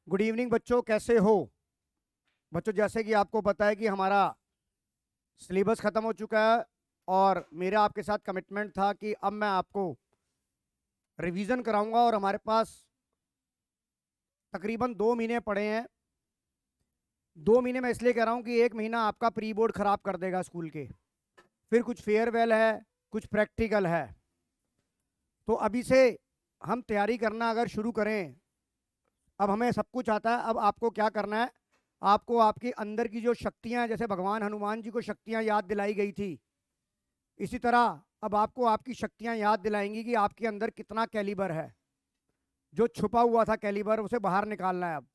Good evening बच्चों, कैसे हो? बच्चों, जैसे कि आपको पता है कि हमारा सिलेबस ख़त्म हो चुका है और मेरा आपके साथ कमिटमेंट था कि अब मैं आपको रिवीजन कराऊंगा। और हमारे पास तकरीबन 2 महीने पड़े हैं। 2 महीने मैं इसलिए कह रहा हूँ कि 1 महीना आपका प्री बोर्ड ख़राब कर देगा स्कूल के, फिर कुछ फेयरवेल है, कुछ प्रैक्टिकल है। तो अभी से हम तैयारी करना अगर शुरू करें, अब हमें सब कुछ आता है। अब आपको क्या करना है, आपको आपके अंदर की जो शक्तियां हैं, जैसे भगवान हनुमान जी को शक्तियां याद दिलाई गई थी, इसी तरह अब आपको आपकी शक्तियां याद दिलाएंगी कि आपके अंदर कितना कैलिबर है। जो छुपा हुआ था कैलिबर, उसे बाहर निकालना है। अब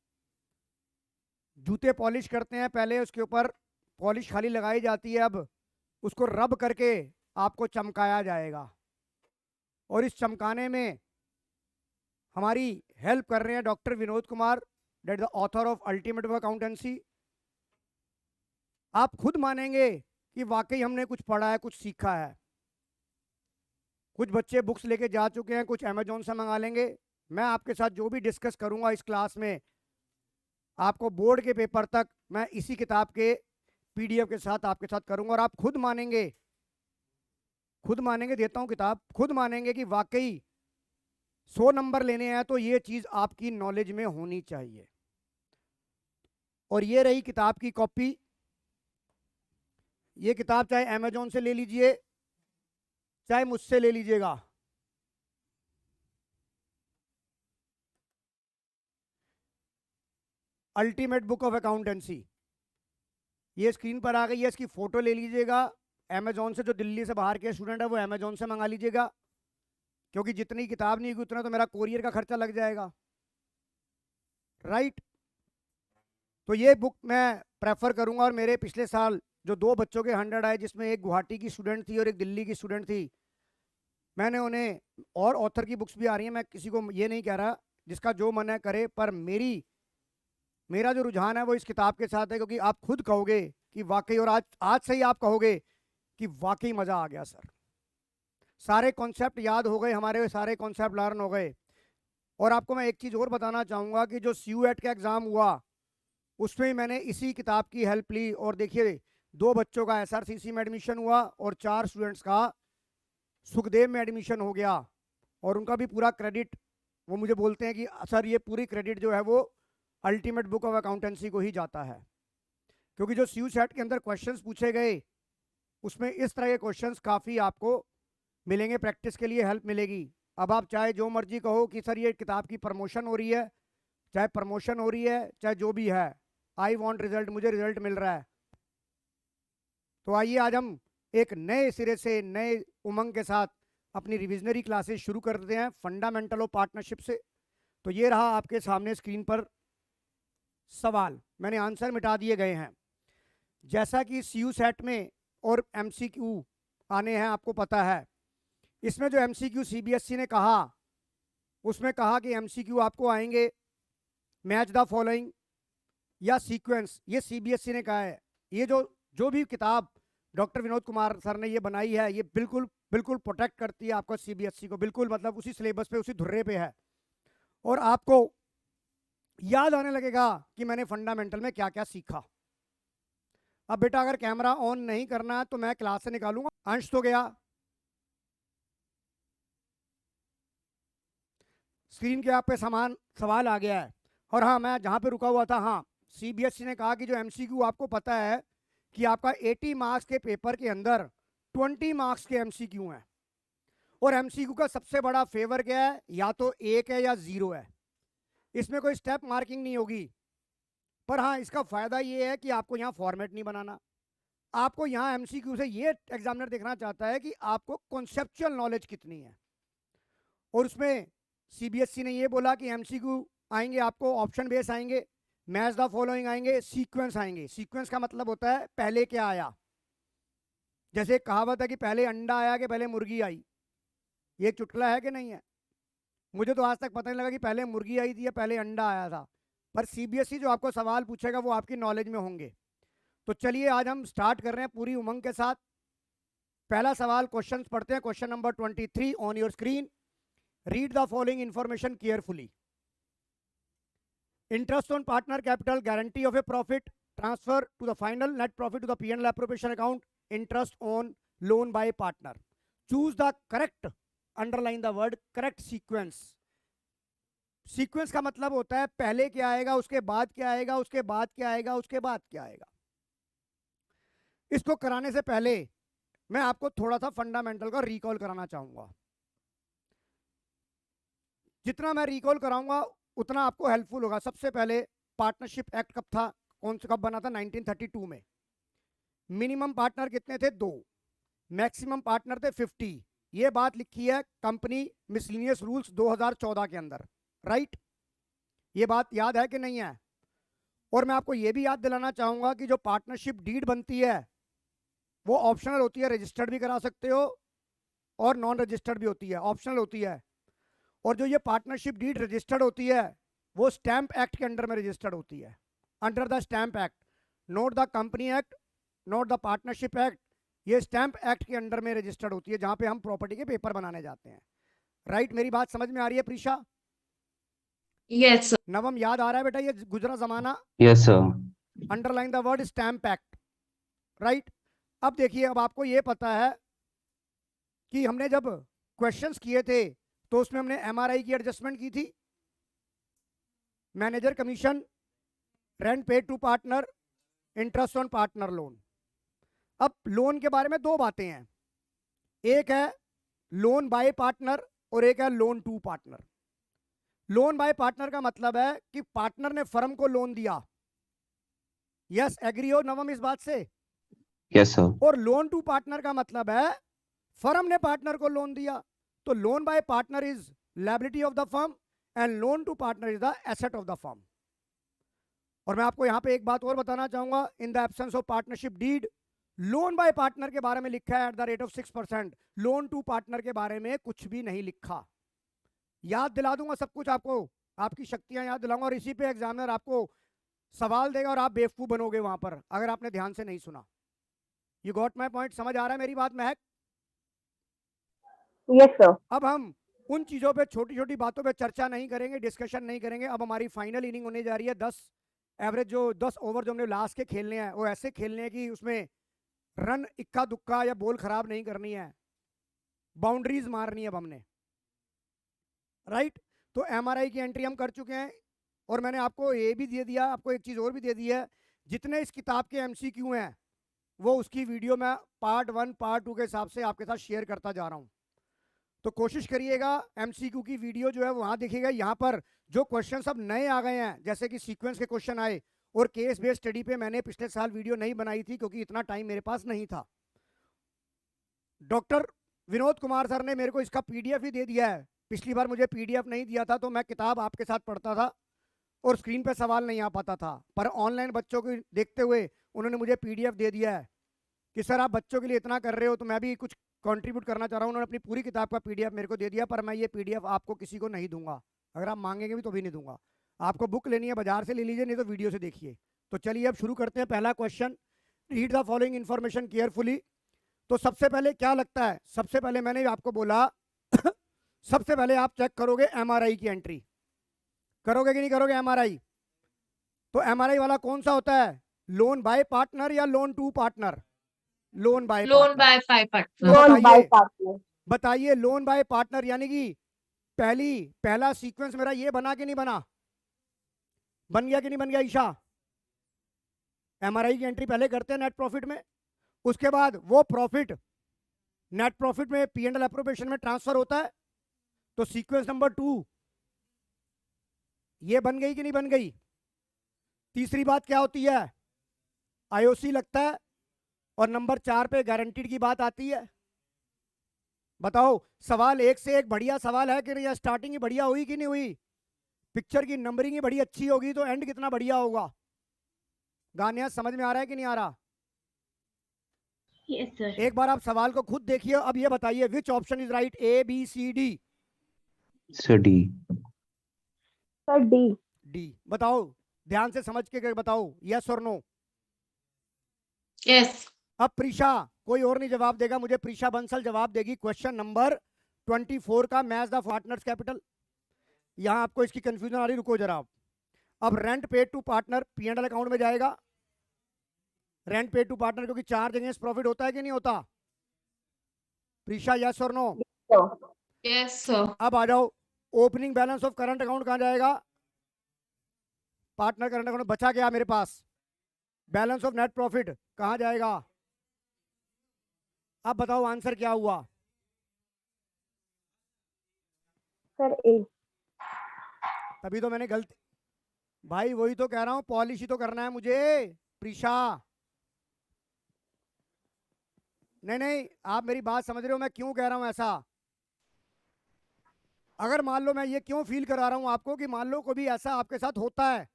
जूते पॉलिश करते हैं, पहले उसके ऊपर पॉलिश खाली लगाई जाती है, अब उसको रब करके आपको चमकाया जाएगा। और इस चमकाने में हमारी हेल्प कर रहे हैं doctor Vinod Kumar, that the author of Ultimate Accountancy. आप खुद मानेंगे कि वाकई हमने कुछ पढ़ा है, कुछ सीखा है। कुछ बच्चे बुक्स लेके जा चुके हैं, कुछ अमेजोन से मंगा लेंगे। मैं आपके साथ जो भी डिस्कस करूंगा इस क्लास में, आपको बोर्ड के पेपर तक मैं इसी किताब के पीडीएफ के साथ आपके साथ करूंगा। और आप खुद मानेंगे, खुद मानेंगे, देता हूं किताब, खुद मानेंगे कि वाकई 100 नंबर लेने हैं तो ये चीज आपकी नॉलेज में होनी चाहिए। और ये रही किताब की कॉपी। ये किताब चाहे अमेजोन से ले लीजिए, चाहे मुझसे ले लीजिएगा। अल्टीमेट बुक ऑफ अकाउंटेंसी ये स्क्रीन पर आ गई है, इसकी फोटो ले लीजिएगा। अमेजोन से, जो दिल्ली से बाहर के स्टूडेंट है वो अमेजोन से मंगा लीजिएगा, क्योंकि जितनी किताब नहीं होगी उतना तो मेरा कोरियर का खर्चा लग जाएगा, राइट। तो ये बुक मैं प्रेफर करूंगा। और मेरे पिछले साल जो 2 बच्चों के 100 आए, जिसमें एक गुवाहाटी की स्टूडेंट थी और एक दिल्ली की स्टूडेंट थी, मैंने उन्हें, और ऑथर की बुक्स भी आ रही हैं, मैं किसी को ये नहीं कह रहा, जिसका जो मन है करे, पर मेरा जो रुझान है वो इस किताब के साथ है, क्योंकि आप खुद कहोगे कि वाकई, और आज आज से ही आप कहोगे कि वाकई मजा आ गया सर, सारे कॉन्सेप्ट याद हो गए, हमारे सारे कॉन्सेप्ट लर्न हो गए। और आपको मैं एक चीज और बताना चाहूंगा कि जो सीयूएट का एग्जाम हुआ, उसमें मैंने इसी किताब की हेल्प ली। और देखिए, 2 बच्चों का एसआरसीसी में एडमिशन हुआ और 4 स्टूडेंट्स का सुखदेव में एडमिशन हो गया। और उनका भी पूरा क्रेडिट, वो मुझे बोलते हैं कि सर ये पूरी क्रेडिट जो है वो अल्टीमेट बुक ऑफ अकाउंटेंसी को ही जाता है, क्योंकि जो सीयू सेट के अंदर क्वेश्चंस पूछे गए, उसमें इस तरह के क्वेश्चंस काफ़ी आपको मिलेंगे, प्रैक्टिस के लिए हेल्प मिलेगी। अब आप चाहे जो मर्जी कहो कि सर ये किताब की प्रमोशन हो रही है, चाहे प्रमोशन हो रही है, चाहे जो भी है, आई वॉन्ट रिजल्ट, मुझे रिजल्ट मिल रहा है। तो आइए आज हम एक नए सिरे से, नए उमंग के साथ अपनी रिविजनरी क्लासेस शुरू करते हैं, फंडामेंटल ऑफ पार्टनरशिप से। तो ये रहा आपके सामने स्क्रीन पर सवाल, मैंने आंसर मिटा दिए गए हैं। जैसा कि सीयू सेट में और एमसीक्यू आने हैं, आपको पता है, इसमें जो एमसीक्यू सीबीएसई ने कहा, उसमें कहा कि एमसीक्यू आपको आएंगे मैच द फॉलोइंग या सीक्वेंस, ये सीबीएसई ने कहा है। ये जो जो भी किताब डॉक्टर विनोद कुमार सर ने ये बनाई है, ये बिल्कुल बिल्कुल प्रोटेक्ट करती है आपको सीबीएसई को, बिल्कुल मतलब उसी सिलेबस पे, उसी धुर्रे पे है। और आपको याद आने लगेगा कि मैंने फंडामेंटल में क्या क्या सीखा। अब बेटा अगर कैमरा ऑन नहीं करना है तो मैं क्लास से निकालूंगा। अंश तो गया, स्क्रीन के आप पे समान सवाल आ गया है। और हाँ, मैं जहाँ पे रुका हुआ था, हाँ, सीबीएसई ने कहा कि जो एमसीक्यू, आपको पता है कि आपका 80 मार्क्स के पेपर के अंदर 20 मार्क्स के एमसीक्यू हैं। और एमसीक्यू का सबसे बड़ा फेवर क्या है, या तो 1 है या 0 है। इसमें कोई स्टेप मार्किंग नहीं होगी। पर हाँ, इसका फायदा ये है कि आपको यहाँ फॉर्मेट नहीं बनाना। आपको यहाँ एमसीक्यू से ये एग्जामिनर देखना चाहता है कि आपको कॉन्सेप्चुअल नॉलेज कितनी है। और उसमें सीबीएसई ने ये बोला कि एमसीक्यू आएंगे, आपको ऑप्शन बेस आएंगे, मैच द फॉलोइंग आएंगे, सीक्वेंस आएंगे। सीक्वेंस का मतलब होता है पहले क्या आया। जैसे एक कहावत है कि पहले अंडा आया कि पहले मुर्गी आई। ये एक चुटकुला है कि नहीं है? मुझे तो आज तक पता नहीं लगा कि पहले मुर्गी आई थी या पहले अंडा आया था। पर सीबीएसई जो आपको सवाल पूछेगा वो आपकी नॉलेज में होंगे। तो चलिए आज हम स्टार्ट कर रहे हैं पूरी उमंग के साथ। पहला सवाल, क्वेश्चन पढ़ते हैं। Question number 23 on your screen. Read the following information carefully. Interest on partner capital, guarantee of a profit, transfer to the final net profit to the P&L appropriation account, interest on loan by partner. Choose the correct, underline the word correct sequence. Sequence का मतलब होता है पहले क्या आएगा, उसके बाद क्या आएगा, उसके बाद क्या आएगा, उसके बाद क्या आएगा। इसको कराने से पहले मैं आपको थोड़ा सा फंडामेंटल का रिकॉल कराना चाहूंगा। जितना मैं रिकॉल कराऊंगा उतना आपको हेल्पफुल होगा। सबसे पहले पार्टनरशिप एक्ट कब था, कब बना था? 1932 में। मिनिमम पार्टनर कितने थे? 2। मैक्सिमम पार्टनर थे 50। ये बात लिखी है कंपनी मिसलिनियस रूल्स 2014 के अंदर, राइट? ये बात याद है कि नहीं है? और मैं आपको ये भी याद दिलाना चाहूंगा कि जो पार्टनरशिप डीड बनती है वो ऑप्शनल होती है, रजिस्टर्ड भी करा सकते हो और नॉन रजिस्टर्ड भी होती है, ऑप्शनल होती है। और जो ये पार्टनरशिप डीड रजिस्टर्ड होती है वो स्टैंप एक्ट के अंडर में रजिस्टर्ड होती है, under the stamp act, note the company act, note the partnership act. ये स्टैंप एक्ट के अंडर में रजिस्टर्ड होती है जहां पे हम प्रॉपर्टी के पेपर बनाने जाते हैं, राइट? मेरी बात समझ में आ रही है प्रीशा? Yes sir. नवम याद आ रहा है बेटा ये गुजरा जमाना? Yes sir. Underline the word stamp act, right? अब देखिए, अब आपको ये पता है कि हमने जब क्वेश्चंस किए थे तो उसमें हमने एमआरआई की एडजस्टमेंट की थी, manager commission, rent paid to partner, interest on partner loan. अब लोन के बारे में दो बातें हैं, एक है लोन बाय पार्टनर और एक है loan to partner. Loan by partner का मतलब है कि पार्टनर ने फर्म को लोन दिया। यस, एग्री हो नवम इस बात से? Yes sir. और लोन टू पार्टनर का मतलब है फर्म ने पार्टनर को लोन दिया। तो loan by partner is liability of the firm and loan to partner is the asset of the firm. और मैं आपको यहां पे एक बात और बताना चाहूंगा, in the absence of partnership deed, loan by partner के बारे में लिखा है at the rate of 6%, loan to partner के बारे में कुछ भी नहीं लिखा। याद दिला दूंगा सब कुछ आपको, आपकी शक्तियां याद दिलाऊंगा और इसी पे एग्जामिनर आपको सवाल देगा और आप बेवकूफ बनोगे वहां पर अगर आपने ध्यान से नहीं सुना। You got my point? समझ आ रहा है मेरी बात महक? Yes sir. अब हम उन चीजों पे, छोटी छोटी बातों पे चर्चा नहीं करेंगे, डिस्कशन नहीं करेंगे। अब हमारी फाइनल इनिंग होने जा रही है। 10 एवरेज जो 10 ओवर जो हमने लास्ट के खेलने हैं वो ऐसे खेलने हैं कि उसमें रन इक्का दुक्का या बॉल खराब नहीं करनी है, बाउंड्रीज मारनी है अब हमने, राइट? तो एमआरआई की एंट्री हम कर चुके हैं और मैंने आपको ये भी दे दिया, आपको एक चीज और भी दे दी है, जितने इस किताब के एमसीक्यू हैं वो उसकी वीडियो मैं पार्ट 1 पार्ट 2 के हिसाब से आपके साथ शेयर करता जा रहा हूं। तो कोशिश करिएगा एमसीक्यू की वीडियो जो है वहां दिखेगा। यहाँ पर जो क्वेश्चन सब नए आ गए हैं, जैसे कि सीक्वेंस के क्वेश्चन आए, और केस बेस्ड स्टडी पे मैंने पिछले साल वीडियो नहीं बनाई थी क्योंकि इतना टाइम मेरे पास नहीं था। डॉक्टर विनोद कुमार सर ने मेरे को इसका पीडीएफ ही दे दिया है। पिछली बार मुझे पीडीएफ नहीं दिया था तो मैं किताब आपके साथ पढ़ता था और स्क्रीन पे सवाल नहीं आ पाता था, पर ऑनलाइन बच्चों को देखते हुए उन्होंने मुझे पीडीएफ दे दिया है कि सर आप बच्चों के लिए इतना कर रहे हो तो मैं भी कुछ कंट्रीब्यूट करना चाह रहा हूँ। उन्होंने अपनी पूरी किताब का पीडीएफ मेरे को दे दिया, पर मैं ये पीडीएफ आपको किसी को नहीं दूंगा। अगर आप मांगेंगे भी तो भी नहीं दूंगा। आपको बुक लेनी है बाजार से ले लीजिए, नहीं तो वीडियो से देखिए। तो चलिए अब शुरू करते हैं। पहला question, read the following information carefully. तो सबसे पहले क्या लगता है, सबसे पहले मैंने आपको बोला सबसे पहले आप चेक करोगे एमआरआई की एंट्री, करोगे कि नहीं करोगे एमआरआई? तो एमआरआई वाला कौन सा होता है, लोन बाय पार्टनर या loan to partner? Loan by partner. Loan by partner. बताइए लोन बाय पार्टनर यानी कि पहला सीक्वेंस मेरा ये बना कि नहीं बना? बन गया कि नहीं बन गया ईशा? एमआरआई की एंट्री पहले करते हैं नेट प्रॉफिट में, उसके बाद वो प्रॉफिट नेट प्रॉफिट में पी&एल एप्रोप्रिएशन में ट्रांसफर होता है। तो सीक्वेंस नंबर 2 ये बन गई कि नहीं बन गई? तीसरी बात क्या होती है, आईओसी लगता है। और नंबर 4 पे गारंटीड की बात आती है। बताओ, सवाल एक से एक बढ़िया सवाल है कि नहीं? स्टार्टिंग ही बढ़िया हुई कि नहीं हुई? पिक्चर की नंबरिंग ही बड़ी अच्छी होगी तो एंड कितना बढ़िया होगा। गानिया समझ में आ रहा है कि नहीं आ रहा? Yes sir. एक बार आप सवाल को खुद देखिए। अब ये बताइए which option is right, A B C D? Sir D. Sir D. D. बताओ, ध्यान से समझ के बताओ, यस और नो? यस। अब प्रीशा, कोई और नहीं जवाब देगा, मुझे प्रीशा बंसल जवाब देगी। क्वेश्चन नंबर 24 का, मैच द पार्टनर्स कैपिटल। यहां आपको इसकी कंफ्यूजन आ रही, रुको जरा। अब rent paid to partner P&L account में जाएगा, रेंट पेड टू पार्टनर, क्योंकि चार्ज अगेंस्ट प्रॉफिट होता है कि नहीं होता? प्रीशा, यस और नो? So, Yes, sir. अब आ जाओ, opening balance of current account कहां जाएगा? पार्टनर करंट अकाउंट बचा क्या मेरे पास? बैलेंस ऑफ नेट प्रॉफिट कहां जाएगा? अब बताओ आंसर क्या हुआ? sir, A. तभी तो मैंने गलती, भाई वही तो कह रहा हूं, पॉलिसी तो करना है मुझे प्रीशा। नहीं नहीं, आप मेरी बात समझ रहे हो मैं क्यों कह रहा हूं ऐसा? अगर मान लो, मैं ये क्यों फील करा रहा हूं आपको कि मान लो कभी ऐसा आपके साथ होता है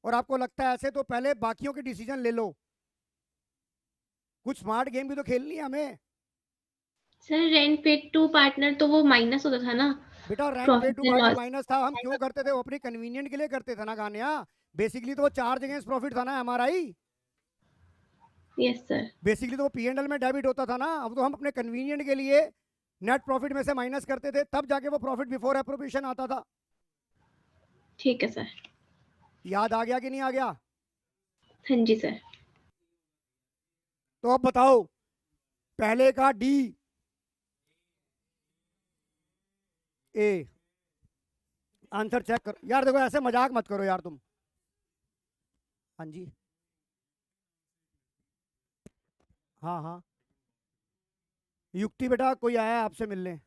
और आपको लगता है ऐसे, तो पहले बाकियों के डिसीजन ले लो। कुछ स्मार्ट गेम भी तो खेलनी है हमें sir rent paid to partner तो वो माइनस होता था ना, बेटा। रेंट पे profit to and partner loss. Minus था, हम क्यों करते थे? वो अपनी कन्वीनियंट के लिए करते थे ना गानिया। बेसिकली तो वो चार्ज अगेंस्ट प्रॉफिट था ना हमारा ही। Yes sir. बेसिकली तो वो P&L में डेबिट होता था ना। अब तो हम अपने कन्वीनियंट के लिए नेट प्रॉफिट में से माइनस करते थे, तब जाके वो प्रॉफिट बिफोर एप्रोप्रिएशन आता था। ठीक है सर। याद आ गया कि नहीं आ गया? हाँ जी सर। तो अब बताओ, पहले का D A, आंसर चेक करो यार। देखो ऐसे मजाक मत करो यार तुम। हाँ जी, हाँ हाँ, युक्ति बेटा कोई आया है आपसे मिलने?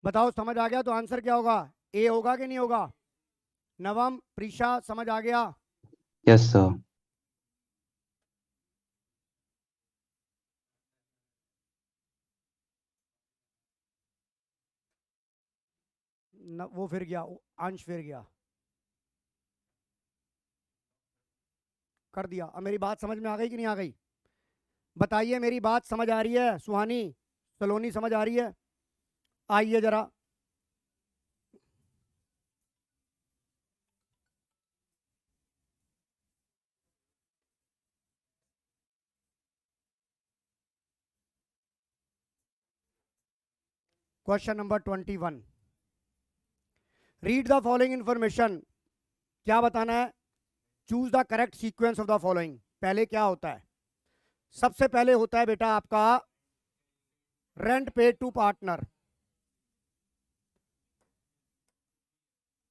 बताओ समझ आ गया तो आंसर क्या होगा? A होगा कि नहीं होगा? नवम, प्रीशा, समझ आ गया? Yes, sir. वो फिर गया, अंश फिर गया, कर दिया। अब मेरी बात समझ में आ गई कि नहीं आ गई? बताइए, मेरी बात समझ आ रही है? सुहानी, सलोनी, समझ आ रही है? आइए जरा। Question number 21, read the following information. क्या बताना है? Choose the correct sequence of the following. पहले क्या होता है? सबसे पहले होता है बेटा आपका rent paid to partner.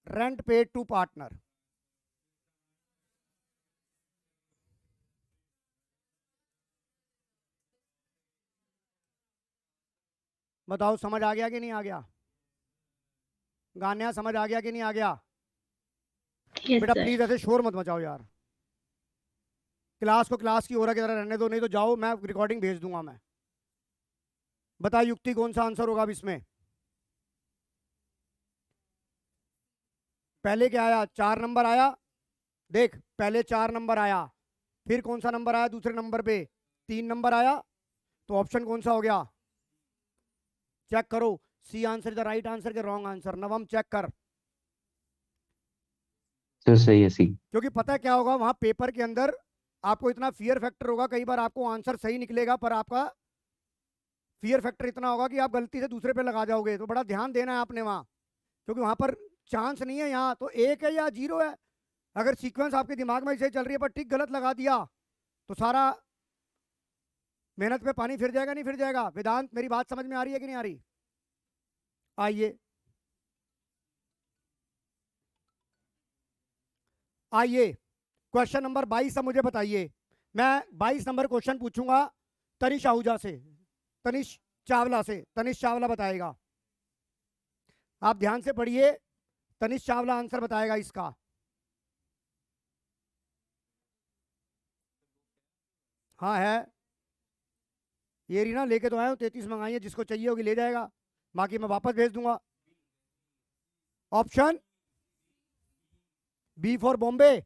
Rent paid to partner, बताओ समझ आ गया कि नहीं आ गया? गानिया, समझ आ गया कि नहीं आ गया? यस बेटा सर। प्लीज ऐसे शोर मत मचाओ यार। क्लास को क्लास की हो रहा की तरह रहने दो, नहीं तो जाओ, मैं रिकॉर्डिंग भेज दूंगा मैं। बता युक्ति, कौन सा आंसर होगा अब इसमें? पहले क्या आया? 4 नंबर आया। देख, पहले 4 नंबर आया, फिर कौन सा नंबर आया दूसरे नंबर पे? 3 नंबर आया। तो ऑप्शन कौन सा हो गया? चेक करो, C answer the right answer के रॉन्ग आंसर? नवम चेक कर, Sir, सही है सी। क्योंकि पता है क्या होगा वहां पेपर के अंदर, आपको इतना फियर फैक्टर होगा, कई बार आपको आंसर सही निकलेगा पर आपका फियर फैक्टर इतना होगा कि आप गलती से दूसरे पे लगा जाओगे। तो बड़ा ध्यान देना है आपने वहां, क्योंकि वहां पर चांस नहीं है। यहाँ तो 1 है या 0 है। अगर सीक्वेंस आपके दिमाग में सही चल रही है पर टिक गलत लगा दिया तो सारा मेहनत पे पानी फिर जाएगा, नहीं फिर जाएगा? वेदांत, मेरी बात समझ में आ रही है कि नहीं आ रही? आइए आइए, क्वेश्चन नंबर 22 मुझे बताइए। मैं 22 नंबर क्वेश्चन पूछूंगा तनिष आहूजा से, तनिष चावला से। तनिष चावला बताएगा, आप ध्यान से पढ़िए। तनिष चावला आंसर बताएगा इसका। हाँ है, ये रीना लेके तो आया हूँ, 33 मंगाई है, जिसको चाहिए होगी ले जाएगा, बाकी मैं वापस भेज दूंगा। Option B for Bombay.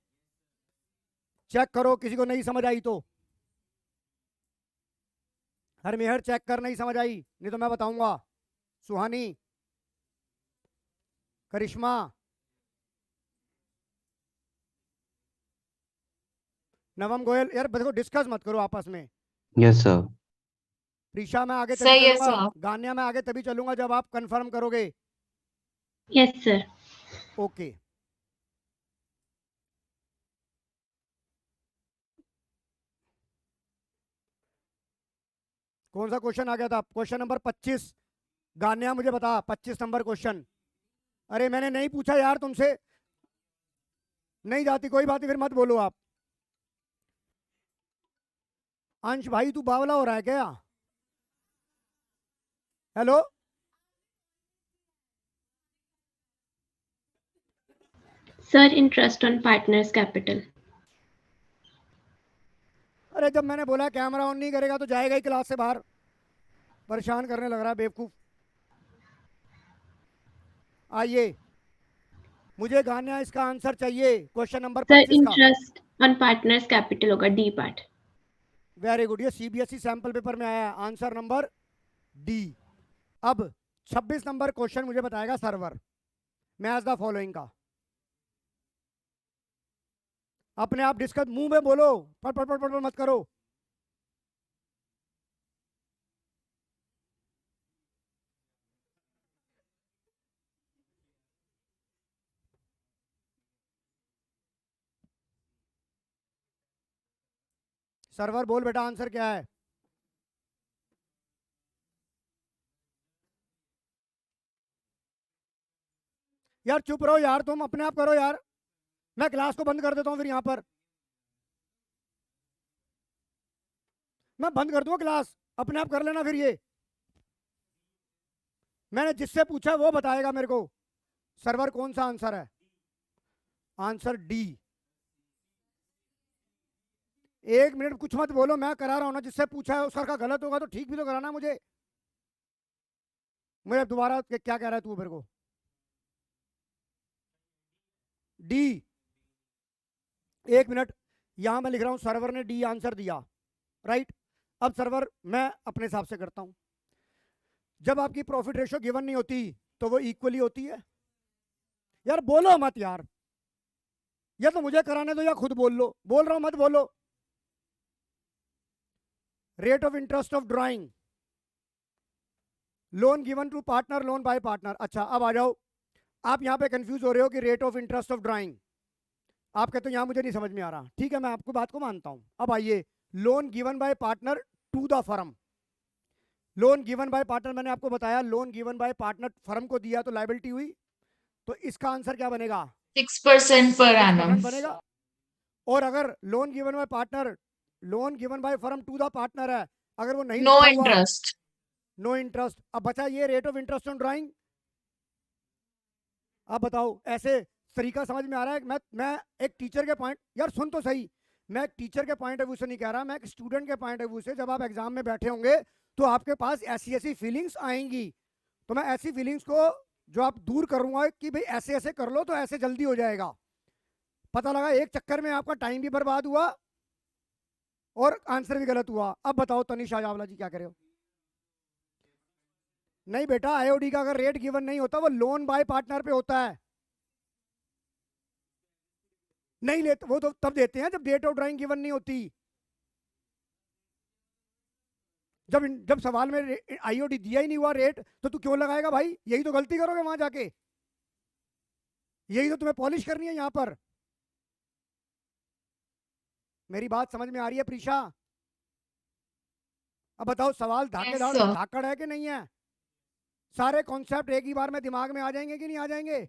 Check करो, किसी को नहीं समझ आई तो। हरमेहर चेक कर, नहीं समझ आई नहीं तो मैं बताऊंगा। सुहानी, करिश्मा, नवम गोयल, यार देखो डिस्कस मत करो आपस में। Yes, sir. प्रीशा मैं आगे तभी सही है चलूंगा, सर। गान्या मैं आगे तभी चलूंगा जब आप कंफर्म करोगे। Yes sir. ओके, कौन सा क्वेश्चन आ गया था? Question number 25। गान्या मुझे बता, 25 नंबर क्वेश्चन। अरे मैंने नहीं पूछा यार तुमसे, नहीं जाती कोई बात नहीं, फिर मत बोलो आप। अंश भाई तू बावला हो रहा है क्या? Hello, sir interest on partners capital. अरे जब मैंने बोला कैमरा ऑन नहीं करेगा तो जाएगा ही क्लास से बाहर, परेशान करने लग रहा है बेवकूफ। आइए, मुझे गान्या इसका आंसर चाहिए, क्वेश्चन नंबर सर 25 का। इंटरेस्ट ऑन पार्टनर्स कैपिटल होगा, डी पार्ट। वेरी गुड, ये सीबीएसई सैंपल पेपर में आया है, आंसर नंबर डी। अब 26 नंबर क्वेश्चन मुझे बताएगा सर्वर, मैच द फॉलोइंग का। अपने आप डिस्कस, मुंह में बोलो, पट पट पट पट मत करो। सर्वर बोल बेटा, आंसर क्या है? यार चुप रहो यार, तुम अपने आप करो यार, मैं क्लास को बंद कर देता हूं फिर यहां पर, मैं बंद कर दूंगा क्लास, अपने आप कर लेना फिर। ये मैंने जिससे पूछा वो बताएगा मेरे को सर्वर कौन सा आंसर है। Answer D. एक मिनट कुछ मत बोलो, मैं करा रहा हूं ना, जिससे पूछा है उसका गलत होगा तो ठीक भी तो कराना मुझे। मुझे दोबारा क्या कह रहा है तू मेरे को? डी। एक मिनट, यहां मैं लिख रहा हूं सर्वर ने डी आंसर दिया, राइट। अब सर्वर मैं अपने हिसाब से करता हूं, जब आपकी प्रॉफिट रेशियो गिवन नहीं होती तो वो इक्वली होती है। यार बोलो मत यार, या तो मुझे कराने दो या खुद बोल लो, बोल रहा हूं मत बोलो। Rate of interest of drawing, loan given to partner, loan by partner. अच्छा अब आ जाओ, आप यहां पे कंफ्यूज हो रहे हो कि rate of interest of drawing, आप कहते हो यहां मुझे नहीं समझ में आ रहा, ठीक है मैं आपको बात को मानता हूं। अब आइए, loan given by partner to the firm, loan given by partner मैंने आपको बताया, loan given by partner firm को दिया तो लायबिलिटी हुई, तो इसका आंसर क्या बनेगा? 6% पर 6% एनम। बनेगा। और अगर loan given by partner, loan given by firm to the partner है, अगर वो नहीं नो लिखा हुआ, इंटरेस्ट। No interest. अब बचा ये rate of interest on drawing. अब बताओ, ऐसे तरीका समझ में आ रहा है? मैं एक टीचर के पॉइंट, यार सुन तो सही, मैं एक टीचर के पॉइंट ऑफ व्यू से नहीं कह रहा, मैं एक स्टूडेंट के पॉइंट ऑफ व्यू से, जब आप एग्जाम में बैठे होंगे तो आपके पास ऐसी ऐसी फीलिंग्स आएंगी, तो मैं ऐसी फीलिंग्स को जो आप दूर करूंगा कि भाई ऐसे ऐसे कर लो तो ऐसे जल्दी हो जाएगा। पता लगा एक चक्कर में आपका टाइम भी बर्बाद हुआ और आंसर भी गलत हुआ। अब बताओ तनिषा चावला जी क्या करे हो? नहीं बेटा, आईओडी का अगर रेट गिवन नहीं होता वो लोन बाय पार्टनर पे होता है, नहीं लेते वो तो तब देते हैं जब डेट ऑफ ड्राइंग गिवन नहीं होती। जब जब सवाल में आईओडी दिया ही नहीं हुआ रेट, तो तू क्यों लगाएगा भाई? यही तो गलती करोगे वहां जाके, यही तो तुम्हें पॉलिश करनी है यहां पर। मेरी बात समझ में आ रही है प्रीशा? अब बताओ सवाल Yes, sir. धाकड़ है कि नहीं है? सारे कॉन्सेप्ट एक ही बार में दिमाग में आ जाएंगे कि नहीं आ जाएंगे?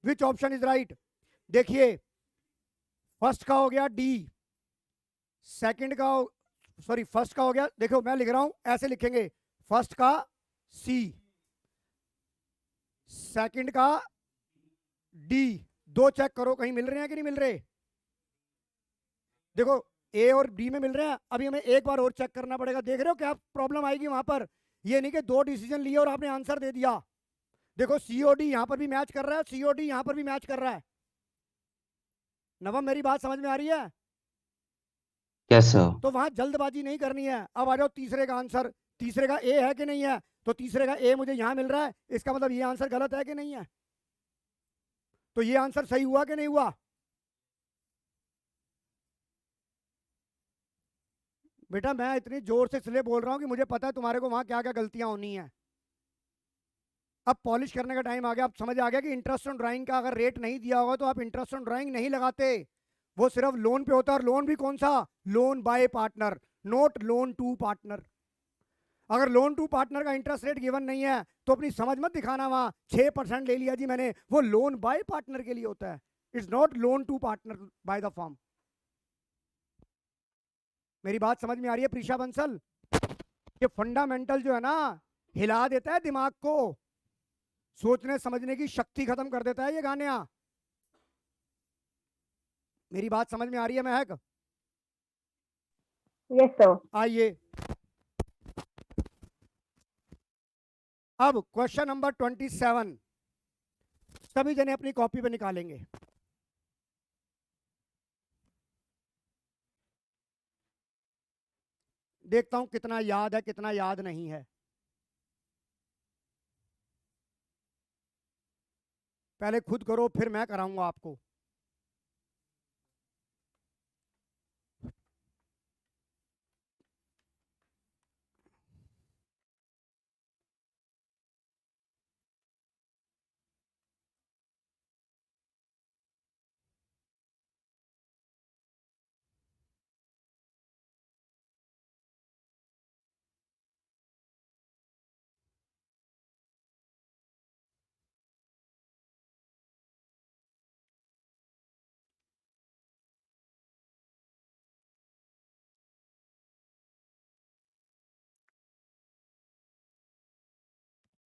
विच ऑप्शन इज राइट? देखिए, फर्स्ट का हो गया डी, सेकंड का सॉरी फर्स्ट का हो गया, देखो मैं लिख रहा हूं ऐसे लिखेंगे, फर्स्ट का सी, सेकंड का डी। दो चेक करो कहीं मिल रहे हैं कि नहीं मिल रहे। देखो ए और डी में मिल रहे हैं, अभी हमें एक बार और चेक करना पड़ेगा। देख रहे हो क्या प्रॉब्लम आएगी वहां पर? ये नहीं कि दो डिसीजन लिए और आपने आंसर दे दिया। देखो सीओडी यहां पर भी मैच कर रहा है, सीओडी यहां पर भी मैच कर रहा है। नवम मेरी बात समझ में आ रही है? Yes, sir. तो वहां जल्दबाजी नहीं करनी है। अब आ जाओ तीसरे का आंसर। तीसरे का ए है कि नहीं है? तो तीसरे का ए मुझे यहां मिल रहा है, इसका मतलब ये आंसर गलत है कि नहीं है? तो ये आंसर सही हुआ कि नहीं हुआ? बेटा मैं इतनी जोर से इसलिए बोल रहा हूं कि मुझे पता है तुम्हारे को वहां क्या क्या गलतियां होनी है। अब पॉलिश करने का टाइम आ गया। अब समझ आ गया कि इंटरेस्ट ऑन ड्राइंग का अगर रेट नहीं दिया होगा तो आप इंटरेस्ट ऑन ड्राइंग नहीं लगाते, वो सिर्फ लोन पे होता है। और लोन भी कौन सा? Loan by partner, not loan to partner. अगर लोन टू पार्टनर का इंटरेस्ट रेट गिवन नहीं है तो अपनी समझ मत दिखाना वहां 6% ले लिया जी मैंने, वो लोन बाय पार्टनर के लिए होता है। It's not loan to partner by the firm. मेरी बात समझ में आ रही है प्रीशा बंसल? ये फंडामेंटल जो है ना, हिला देता है दिमाग को, सोचने समझने की शक्ति खत्म कर देता है ये गानिया। मेरी बात समझ में आ रही है महक? Yes sir. आइए अब क्वेश्चन नंबर 27 सभी जने अपनी कॉपी पे निकालेंगे। देखता हूं कितना याद है कितना याद नहीं है। पहले खुद करो फिर मैं कराऊंगा आपको।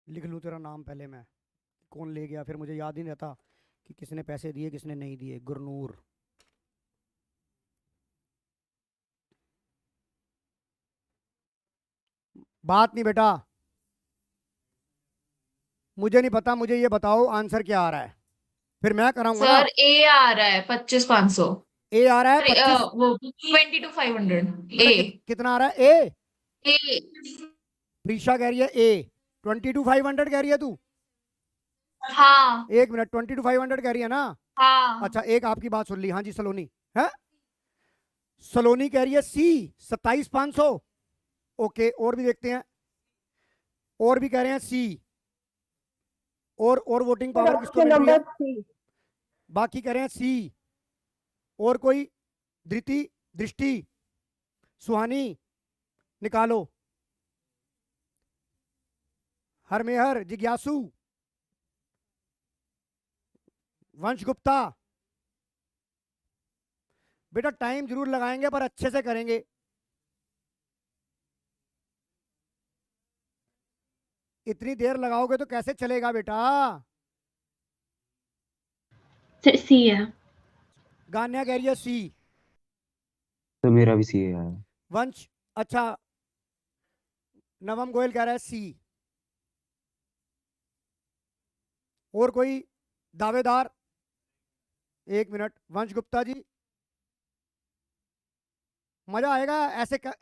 लिख लूं तेरा नाम पहले मैं, कौन ले गया, फिर मुझे याद ही नहीं रहता कि किसने पैसे दिए किसने नहीं दिए। गुरनूर, बात नहीं बेटा, मुझे नहीं पता, मुझे ये बताओ आंसर क्या आ रहा है, फिर मैं कराऊंगा ना। सर ए आ रहा है 25,500। ए आ रहा है 25। वो 22,500 बेटा ए। कितना आ रहा है? ए? ए। प्रीशा कह रही है ए। 22,500 कह रही है तू? हाँ। एक मिनट, 22,500 कह रही है ना? हाँ। अच्छा एक आपकी बात सुन ली। हाँ जी सलोनी है, सलोनी कह रही है सी 27,500। ओके और भी देखते हैं, और भी कह रहे हैं सी। और वोटिंग सर पावर किसको ऑप्शन मिल रही है? नंबर 3। बाकी कह रहे हैं सी। और कोई? धृति, दृष्टि, सुहानी, निकालो। हरमेहर, जिज्ञासु, वंश गुप्ता। बेटा टाइम जरूर लगाएंगे पर अच्छे से करेंगे। इतनी देर लगाओगे तो कैसे चलेगा बेटा? सर सी है। गान्या कह रही है सी। तो मेरा भी सी है यार। वंश, अच्छा नवम गोयल कह रहा है सी। और कोई दावेदार? एक मिनट, वंश गुप्ता जी, मजा आएगा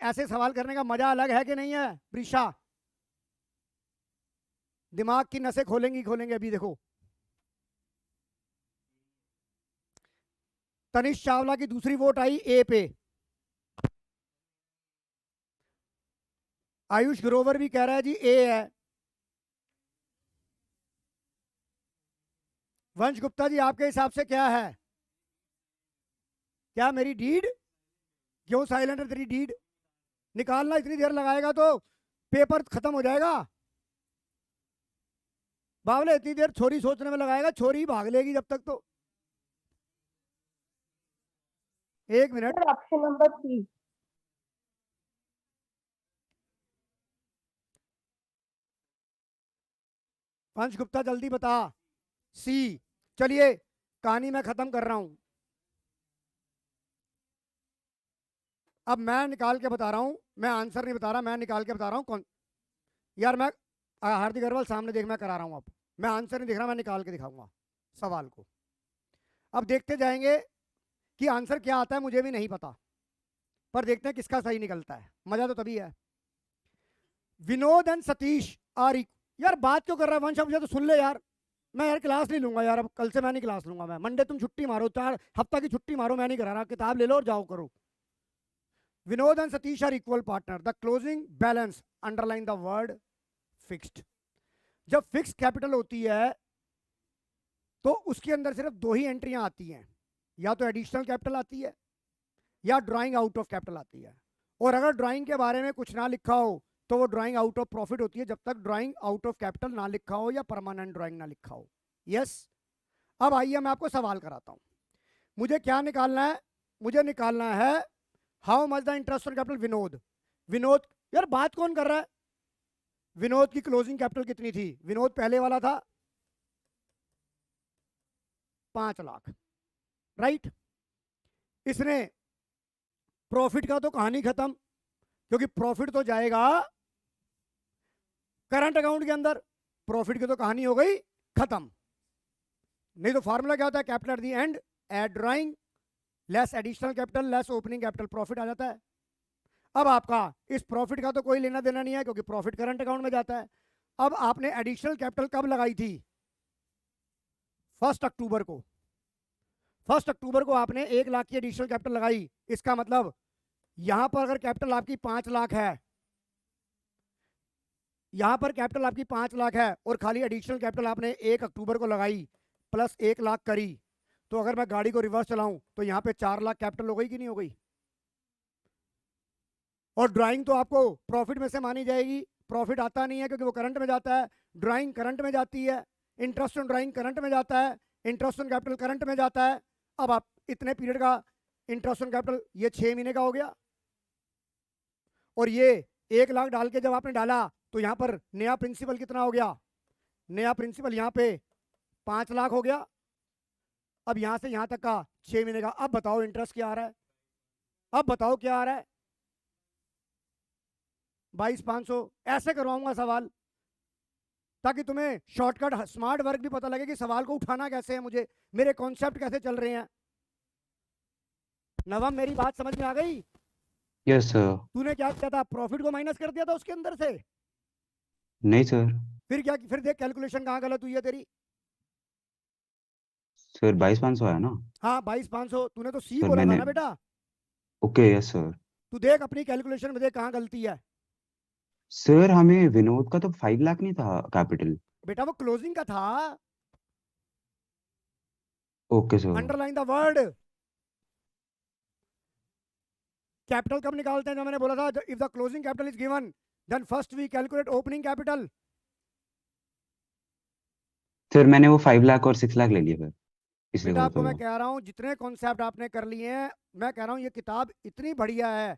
ऐसे सवाल करने का मजा अलग है कि नहीं है प्रीशा? दिमाग की नसें खोलेंगे अभी देखो। तनिष चावला की दूसरी वोट आई ए पे। आयुष ग्रोवर भी कह रहा है जी ए है। वंश गुप्ता जी आपके हिसाब से क्या है? क्या मेरी डीड? क्यों साइलेंट है तेरी डीड? निकालना, इतनी देर लगाएगा तो पेपर खत्म हो जाएगा। बावले इतनी देर छोरी सोचने में लगाएगा, छोरी भाग लेगी जब तक। तो एक मिनट, सर ऑप्शन नंबर 3। वंश गुप्ता जल्दी बता। सी। चलिए कहानी मैं खत्म कर रहा हूं। अब मैं निकाल के बता रहा हूं, मैं आंसर नहीं बता रहा, मैं निकाल के बता रहा हूं कौन। यार मैं हार्दिक अग्रवाल सामने देख, मैं करा रहा हूं। अब मैं आंसर नहीं दिख रहा, मैं निकाल के दिखाऊंगा सवाल को। अब देखते जाएंगे कि आंसर क्या आता है, मुझे भी नहीं पता। पर देखते हैं किसका सही निकलता है, मजा तो तभी है। विनोद एंड सतीश आर यार बात क्यों कर रहा है वंश, अब मुझे तो सुन ले यार। मैं यार क्लास नहीं लूंगा यार, अब कल से मैं नहीं क्लास लूंगा। मैं मंडे तुम छुट्टी मारो, 4 हफ्ता की छुट्टी मारो, मैं नहीं करा रहा। किताब ले लो और जाओ करो। Vinod and Satish are equal partner, the closing balance underline the word fixed. जब फिक्स कैपिटल होती है तो उसके अंदर सिर्फ 2 ही एंट्रियां आती हैं, या तो एडिशनल कैपिटल आती है या ड्राइंग आउट ऑफ कैपिटल आती है। और अगर ड्राइंग के बारे में कुछ ना लिखा हो तो वो ड्राइंग आउट ऑफ प्रॉफिट होती है, जब तक ड्राइंग आउट ऑफ कैपिटल ना लिखा हो या परमानेंट ड्राइंग ना लिखा हो। यस। अब आइए मैं आपको सवाल कराता हूं। मुझे क्या निकालना है? मुझे निकालना है how much the interest on capital Vinod. Vinod, यार बात कौन कर रहा है? विनोद की क्लोजिंग कैपिटल कितनी थी? विनोद पहले वाला था 5 लाख, राइट। इसने प्रॉफिट का तो कहानी खत्म, क्योंकि प्रॉफिट तो जाएगा करंट अकाउंट के अंदर। प्रॉफिट की तो कहानी हो गई खत्म। नहीं तो फार्मूला क्या होता है? Capital at the end add drawing less additional capital less opening capital, profit आ जाता है। अब आपका इस प्रॉफिट का तो कोई लेना देना नहीं है, क्योंकि प्रॉफिट करंट अकाउंट में जाता है। अब आपने एडिशनल कैपिटल कब लगाई थी? 1 अक्टूबर को। 1 अक्टूबर को आपने 1 लाख की एडिशनल कैपिटल लगाई। इसका मतलब यहां पर अगर कैपिटल आपकी 5 लाख है, यहां पर कैपिटल आपकी 5 लाख है और खाली एडिशनल कैपिटल आपने 1 अक्टूबर को लगाई प्लस 1 लाख करी, तो अगर मैं गाड़ी को रिवर्स चलाऊं तो यहां पे 4 लाख कैपिटल हो गई कि नहीं हो गई? और ड्राइंग तो आपको प्रॉफिट में से मानी जाएगी। प्रॉफिट आता नहीं है क्योंकि वो करंट में जाता है, ड्राइंग करंट में जाती है, इंटरेस्ट ऑन ड्राइंग करंट में जाता है, इंटरेस्ट ऑन कैपिटल करंट में जाता है। अब आप इतने पीरियड का इंटरेस्ट ऑन कैपिटल ये 6 महीने का हो गया, और ये 1 लाख डाल के जब आपने डाला तो यहां पर नया प्रिंसिपल कितना हो गया? नया प्रिंसिपल यहां पे 5 लाख हो गया। अब यहां से यहां तक का 6 महीने का। अब बताओ इंटरेस्ट क्या आ रहा है? अब बताओ क्या आ रहा है? 22,500। ऐसे करवाऊंगा सवाल, ताकि तुम्हें शॉर्टकट स्मार्ट वर्क भी पता लगे कि सवाल को उठाना कैसे है, मुझे मेरे कॉन्सेप्ट कैसे चल रहे हैं। नवम, मेरी बात समझ में आ गई? Yes sir. तूने क्या किया था? प्रॉफिट को माइनस कर दिया था उसके अंदर से। नहीं सर। फिर क्या? फिर देख कैलकुलेशन कहाँ गलत हुई है तेरी। सर 22,500 है ना? हाँ 22,500। तूने तो सी सर बोला था मैंने, ना बेटा। Okay yes sir. तू देख अपनी कैलकुलेशन में, देख कहाँ गलती है। सर हमें विनोद का तो 5 लाख नहीं था कैपिटल। बेटा वो क्लोजिंग का था। Okay sir. Underline the word. Capital कब निकालते हैं? जो मैंने बोला था, if the closing capital is given then first we calculate opening capital. Sir मैंने वो 5 लाख और 6 लाख ले लिया सर, इसलिए बेटा गलत आपको हो मैं गया। कह रहा हूँ जितने कॉन्सेप्ट आपने कर लिए हैं, मैं कह रहा हूँ ये किताब इतनी बढ़िया है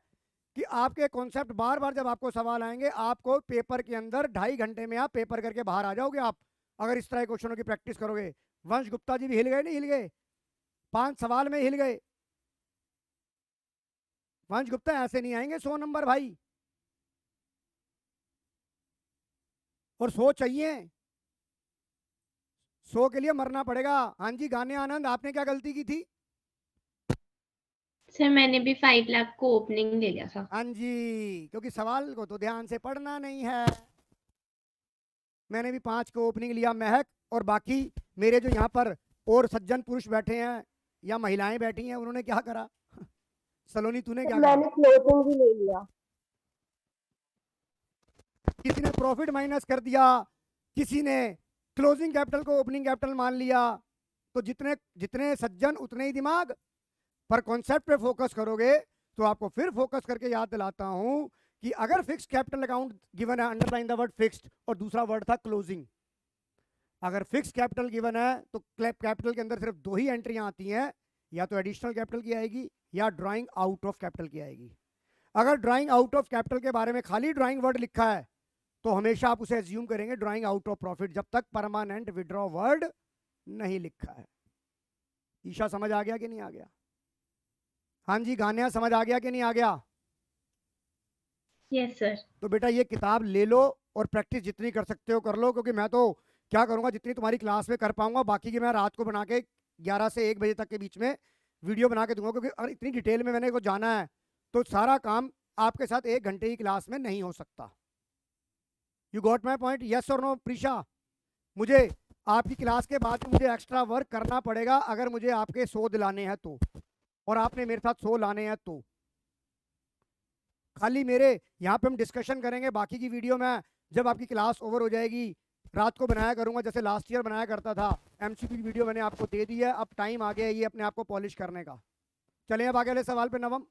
कि आपके कॉन्सेप्ट बार बार जब आपको सवाल आएंगे, आपको पेपर के अंदर 2.5 घंटे में आप पेपर करके बाहर आ जाओगे आप, अगर इस तरह के क्वेश्चनों की प्रैक्टिस करोगे। वंश गुप्ता जी भी हिल गए, नहीं हिल गए? 5 सवाल में हिल गए। वंश गुप्ता ऐसे नहीं आएंगे 100 नंबर भाई, और 100 चाहिए। 100 के लिए मरना पड़ेगा। हाँ जी गाने आनंद, आपने क्या गलती की थी? सर मैंने भी 5 लाख को ओपनिंग ले लिया था। हाँ जी, क्योंकि सवाल को तो ध्यान से पढ़ना नहीं है। मैंने भी 5 को ओपनिंग लिया। महक और बाकी मेरे जो यहाँ पर और सज्जन पुरुष बैठे हैं या महिलाएं बैठी हैं, उन्होंने क्या करा? सलोनी तूने क्या करा? मैंने क्लोजिंग भी ले लिया। किसी ने प्रॉफिट माइनस कर दिया, किसी ने क्लोजिंग कैपिटल को ओपनिंग कैपिटल मान लिया। तो जितने जितने सज्जन उतने ही दिमाग। पर कॉन्सेप्ट पे फोकस करोगे तो आपको फिर फोकस करके याद दिलाता हूं कि अगर फिक्स कैपिटल अकाउंट गिवन है, अंडरलाइन द वर्ड फिक्स्ड, और दूसरा वर्ड था क्लोजिंग। अगर फिक्स कैपिटल गिवन है तो कैपिटल के अंदर सिर्फ 2 ही एंट्रियां आती हैं, या तो एडिशनल कैपिटल की आएगी या ड्राइंग आउट ऑफ कैपिटल की आएगी। अगर ड्राइंग आउट ऑफ कैपिटल के बारे में खाली ड्राइंग वर्ड लिखा है तो हमेशा आप उसे एज्यूम करेंगे ड्राइंग आउट ऑफ प्रॉफिट, जब तक परमानेंट विड्रॉ वर्ड नहीं लिखा है। ईशा समझ आ गया कि नहीं आ गया? हाँ जी गानिया समझ आ गया कि नहीं आ गया? Yes sir. तो बेटा ये किताब ले लो और प्रैक्टिस जितनी कर सकते हो कर लो, क्योंकि मैं तो क्या करूंगा, जितनी तुम्हारी क्लास में कर पाऊंगा, बाकी की मैं रात को बना के 11 से 1 बजे तक के बीच में वीडियो बना के दूंगा, क्योंकि अगर इतनी डिटेल में मैंने को जाना है तो सारा काम आपके साथ 1 घंटे की क्लास में नहीं हो सकता। You got my point? Yes और नो प्रीशा? मुझे आपकी क्लास के बाद मुझे एक्स्ट्रा वर्क करना पड़ेगा अगर मुझे आपके 100 दिलाने हैं तो, और आपने मेरे साथ 100 लाने हैं तो। खाली मेरे यहाँ पे हम डिस्कशन करेंगे, बाकी की वीडियो में जब आपकी क्लास ओवर हो जाएगी रात को बनाया करूंगा, जैसे लास्ट ईयर बनाया करता था। एमसीक्यू की वीडियो मैंने आपको दे दी है, अब टाइम आ गया है ये अपने आप को पॉलिश करने का। चलिए अब आगे वाले सवाल पे नवम।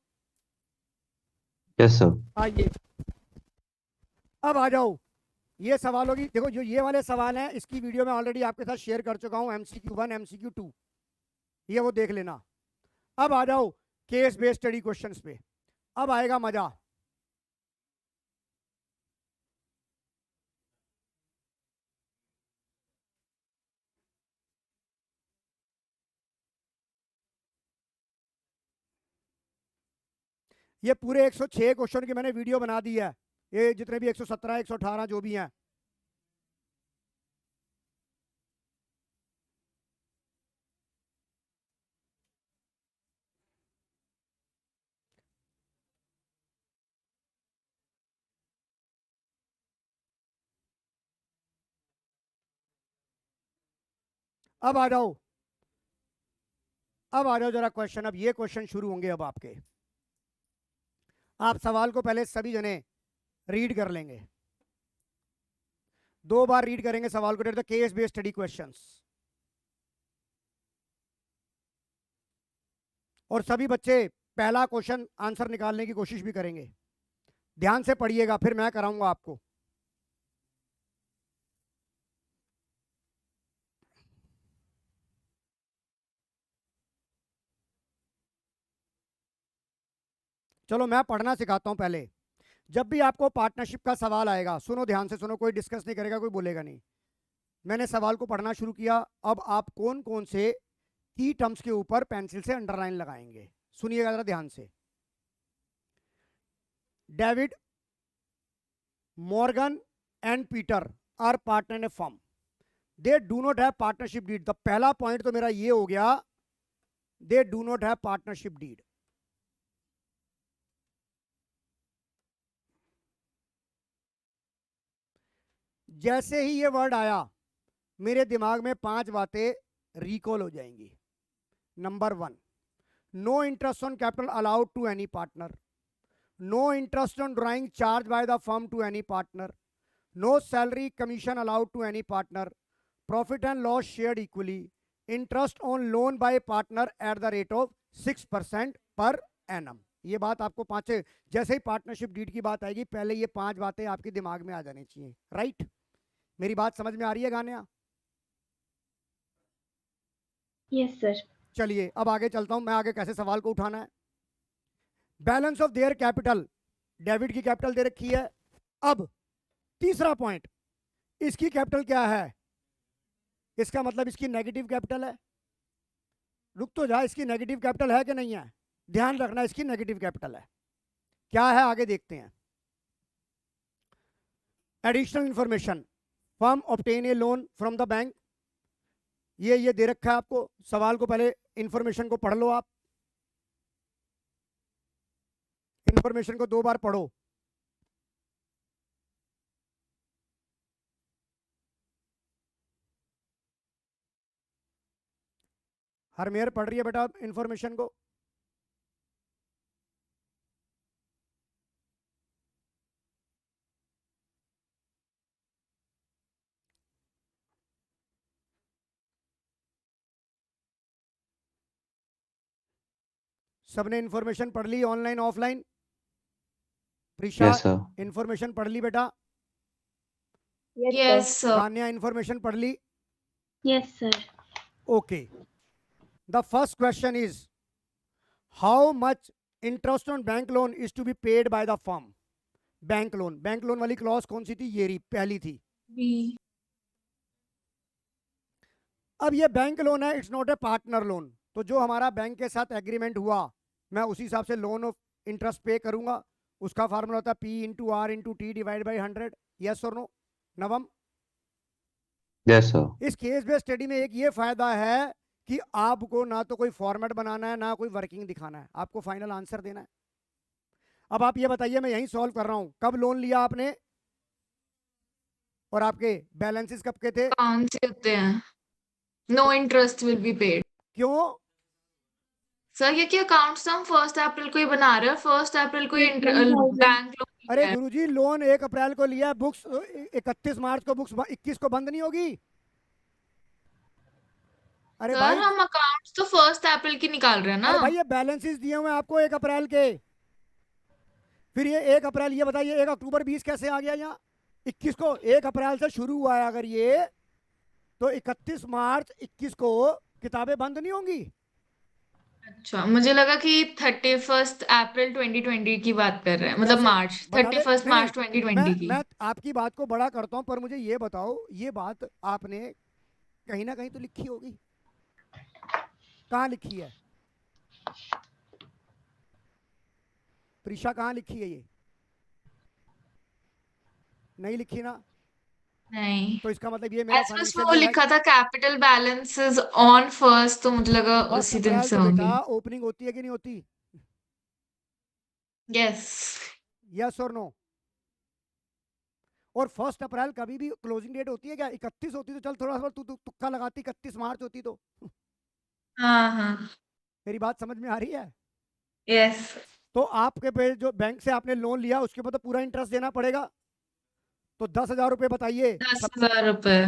Yes sir. आइए अब आ जाओ, ये सवाल होगी। देखो जो ये वाले सवाल हैं इसकी वीडियो में ऑलरेडी आपके साथ शेयर कर चुका हूँ, MCQ 1 MCQ 2, ये वो देख लेना। अब आ जाओ केस बेस्ड स्टडी क्वेश्चंस पे, अब आएगा मजा। ये पूरे 106 क्वेश्चन की मैंने वीडियो बना दी है, ये जितने भी 117 118 जो भी हैं। अब आ जाओ, अब आ जाओ जरा क्वेश्चन। अब ये क्वेश्चन शुरू होंगे अब आपके। आप सवाल को पहले सभी जने रीड कर लेंगे, 2 बार रीड करेंगे सवाल को। The case based study questions, और सभी बच्चे पहला क्वेश्चन आंसर निकालने की कोशिश भी करेंगे। ध्यान से पढ़िएगा, फिर मैं कराऊंगा आपको। चलो मैं पढ़ना सिखाता हूं पहले। जब भी आपको पार्टनरशिप का सवाल आएगा, सुनो ध्यान से सुनो, कोई डिस्कस नहीं करेगा, कोई बोलेगा नहीं। मैंने सवाल को पढ़ना शुरू किया, अब आप कौन कौन से की टर्म्स के ऊपर पेंसिल से अंडरलाइन लगाएंगे, सुनिएगा जरा ध्यान से। David, Morgan and Peter are partner in a firm, they do not have partnership deed. तो पहला पॉइंट तो मेरा ये हो गया, they do not have partnership deed. जैसे ही ये वर्ड आया मेरे दिमाग में 5 बातें रिकॉल हो जाएंगी। Number 1, no interest on capital allowed to any partner, no interest on drawing charge by the firm to any partner, no salary commission allowed to any partner, profit and loss shared equally, interest on loan by partner at the rate of 6% per annum. ये बात आपको 5, जैसे ही partnership deed की बात आएगी पहले ये 5 बातें आपके दिमाग में आ जानी चाहिए। राइट? मेरी बात समझ में आ रही है गानिया? Yes sir. चलिए अब आगे चलता हूं मैं, आगे कैसे सवाल को उठाना है। Balance of their capital, debit की कैपिटल दे रखी है। अब तीसरा पॉइंट, इसकी कैपिटल क्या है, इसका मतलब इसकी नेगेटिव कैपिटल है। रुक तो जा, इसकी नेगेटिव कैपिटल है कि नहीं है? ध्यान रखना इसकी नेगेटिव कैपिटल है। क्या है आगे देखते हैं। Additional information, firm obtain a loan from the bank, ये दे रखा है आपको। सवाल को पहले इंफॉर्मेशन को पढ़ लो, आप इंफॉर्मेशन को 2 बार पढ़ो। हरमेर पढ़ रही है बेटा इंफॉर्मेशन को? सबने इंफॉर्मेशन पढ़ ली, online offline? Preesha yes sir. Information पढ़ ली बेटा? Yes, sir. तान्या इंफॉर्मेशन पढ़ ली? Yes sir. Okay, the first question is how much interest on bank loan is to be paid by the firm. Bank loan वाली clause कौन सी थी? ये रही, पहली थी। B. अब ये बैंक लोन है, it's not a partner loan. तो जो हमारा बैंक के साथ एग्रीमेंट हुआ मैं उसी हिसाब से लोन ऑफ इंटरेस्ट पे करूंगा। उसका फार्मूला होता है P/R/T डिवाइड बाई 100। यस और नो नवम? Yes sir. इस केस बेस्ड स्टडी में एक ये फायदा है कि आपको ना तो कोई फॉर्मेट बनाना है ना कोई वर्किंग दिखाना है, आपको फाइनल आंसर देना है। अब आप ये बताइए, मैं यहीं सॉल्व कर रहा हूं, कब लोन लिया आपने और आपके बैलेंसेस कब के थे? कौन से होते हैं? No interest will be paid. क्यों? सर ये क्या अकाउंट्स हम 1 अप्रैल को ही बना रहे हैं, 1 अप्रैल को ही 10,000 बैंक लोन अरे लिया है। गुरुजी, लोन 1 अप्रैल को लिया, बुक्स 31 मार्च को, बुक्स 21 को बंद नहीं होगी? अरे सर भाई, हम अकाउंट्स तो 1 अप्रैल की निकाल रहे हैं ना। अरे भाई, ये बैलेंसेस दिए हुए हैं आपको 1 अप्रैल के, फिर ये 1 अप्रैल, ये बताइए 1 अक्टूबर 20 कैसे आ गया यहाँ? 21 को, 1 अप्रैल से शुरू हुआ है अगर ये, तो 31 मार्च 21 को किताबें बंद नहीं होंगी? अच्छा, मुझे लगा कि 31 अप्रैल 2020 की बात कर रहे हैं, मतलब कैसे? मार्च, बता थर्टी दे, फर्स्ट नहीं नहीं, मार्च 2020 की। मैं आपकी बात को बड़ा करता हूँ, पर मुझे ये बताओ, ये बात आपने कहीं ना कहीं तो लिखी होगी, कहाँ लिखी है? प्रीशा, कहाँ लिखी है ये? नहीं लिखी ना? नहीं, तो इसका मतलब ये मेरा ऐसे उसमें फाइनेंशियल वो ईयर है। लिखा था कैपिटल बैलेंसेस ऑन फर्स्ट, तो मुझे लगा फर्स्ट उसी दिन अप्रैल से तो बेटा होंगी। ओपनिंग होती है कि नहीं होती? यस। यस और नो? और 1 अप्रैल कभी भी क्लोजिंग डेट होती है क्या? 31 होती तो चल थोड़ा सा तू तुक्का लगाती, 31 मार्च होती तो। हाँ हाँ। मेरी बात समझ में आ रही है? यस। तो आपके पे जो बैंक से आपने लोन लिया उसके ऊपर तो पूरा इंटरेस्ट देना पड़ेगा, तो 10,000 रुपये बताइए। 10,000 रुपए।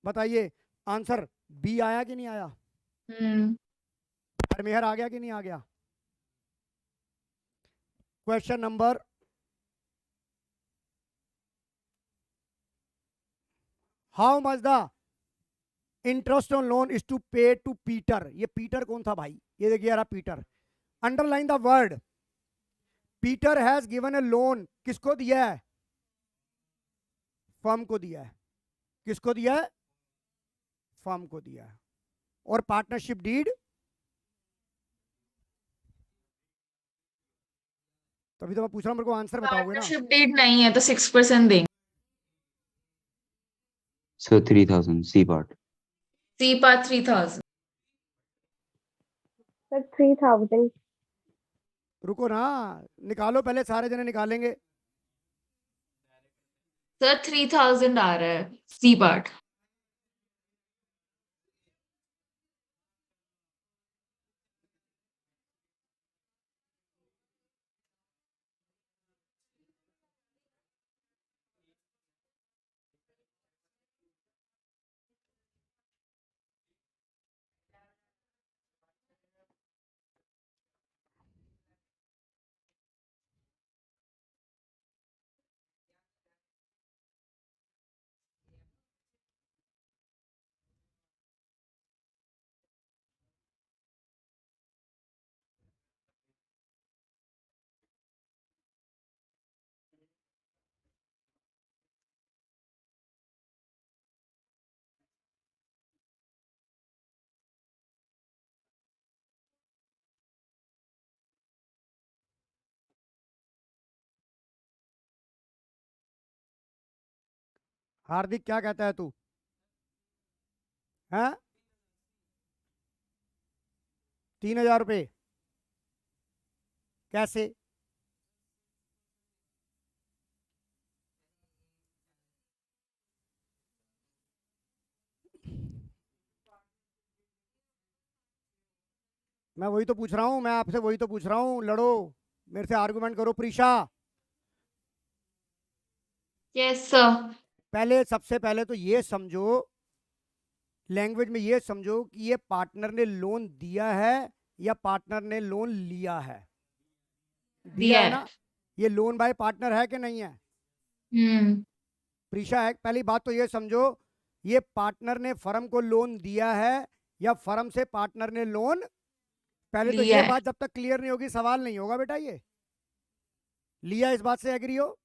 बताइए आंसर बी आया कि नहीं आया? हम्म। हरमेहर आ गया कि नहीं आ गया? Question number, how much the interest on loan is to pay to Peter? ये पीटर कौन था भाई? ये देखिए यार, Peter, underline the word, Peter has given a loan, किसको दिया है? फर्म को दिया है। किसको दिया है? फर्म को दिया है। और पार्टनरशिप डीड, तभी तो मैं पूछ रहा हूं, मेरे को आंसर बताओगे ना? पार्टनरशिप डीड नहीं है तो 6% देंगे। Sir 3,000 C part. C part 3,000। Sir 3,000। रुको ना, निकालो पहले, सारे जने निकालेंगे। सर 3,000 आ रहा है सी पार्ट। हार्दिक, क्या कहता है तू? हैं? 3,000 रुपये कैसे? मैं वही तो पूछ रहा हूँ, मैं आपसे वही तो पूछ रहा हूँ, लड़ो मेरे से, आर्गुमेंट करो प्रीशा। Yes sir. पहले, सबसे पहले तो ये समझो, लैंग्वेज में ये समझो कि ये पार्टनर ने लोन दिया है या पार्टनर ने लोन लिया है? दिया दिया है है। ना? ये लोन बाय पार्टनर है कि नहीं है? हम्म। प्रीशा है, पहली बात तो ये समझो, ये पार्टनर ने फर्म को लोन दिया है या फर्म से पार्टनर ने लोन? पहले तो लिया ये है। बात जब तक क्लियर नहीं होगी सवाल नहीं होगा बेटा। ये लिया, इस बात से एग्री हो?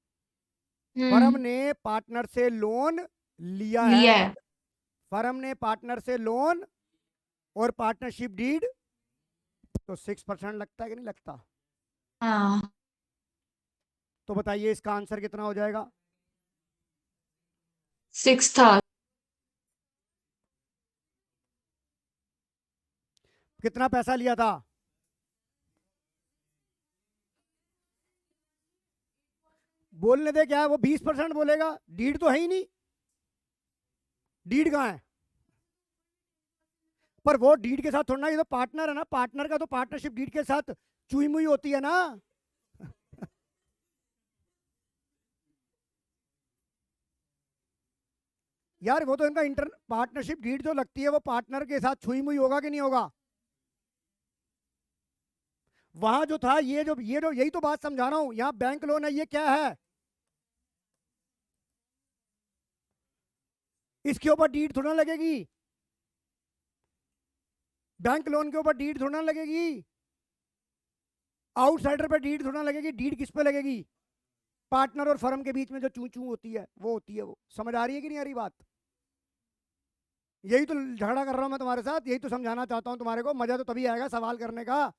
फर्म हम्म। ने पार्टनर से लोन लिया है, लिया है। फर्म ने पार्टनर से लोन और पार्टनरशिप डीड, तो 6% लगता है कि नहीं लगता? हाँ। तो बताइए इसका आंसर कितना हो जाएगा? 6,000। कितना पैसा लिया था? बोलने दे, क्या है वो 20% बोलेगा, डीड तो है ही नहीं, डीड कहाँ है? पर वो डीड के साथ थोड़ा ना, ये तो पार्टनर है ना, पार्टनर का तो पार्टनरशिप डीड के साथ चुई मुई होती है ना। यार वो तो इनका इंटर पार्टनरशिप डीड जो लगती है वो पार्टनर के साथ छुई मुई होगा कि नहीं होगा? वहां जो था ये जो यही तो बात समझा रहा हूं, यहां बैंक लोन है, ये क्या है? इसके ऊपर डीड थोड़ा लगेगी, बैंक लोन के ऊपर डीड थोड़ा लगेगी, आउटसाइडर पे डीड थोड़ा लगेगी। डीड किस पे लगेगी? पार्टनर और फर्म के बीच में जो चू चू होती है वो होती है। वो समझ आ रही है कि नहीं आ रही बात? यही तो झगड़ा कर रहा हूं मैं तुम्हारे साथ, यही तो समझाना चाहता हूं तुम्हारे को। मजा तो तभी आएगा सवाल करने का,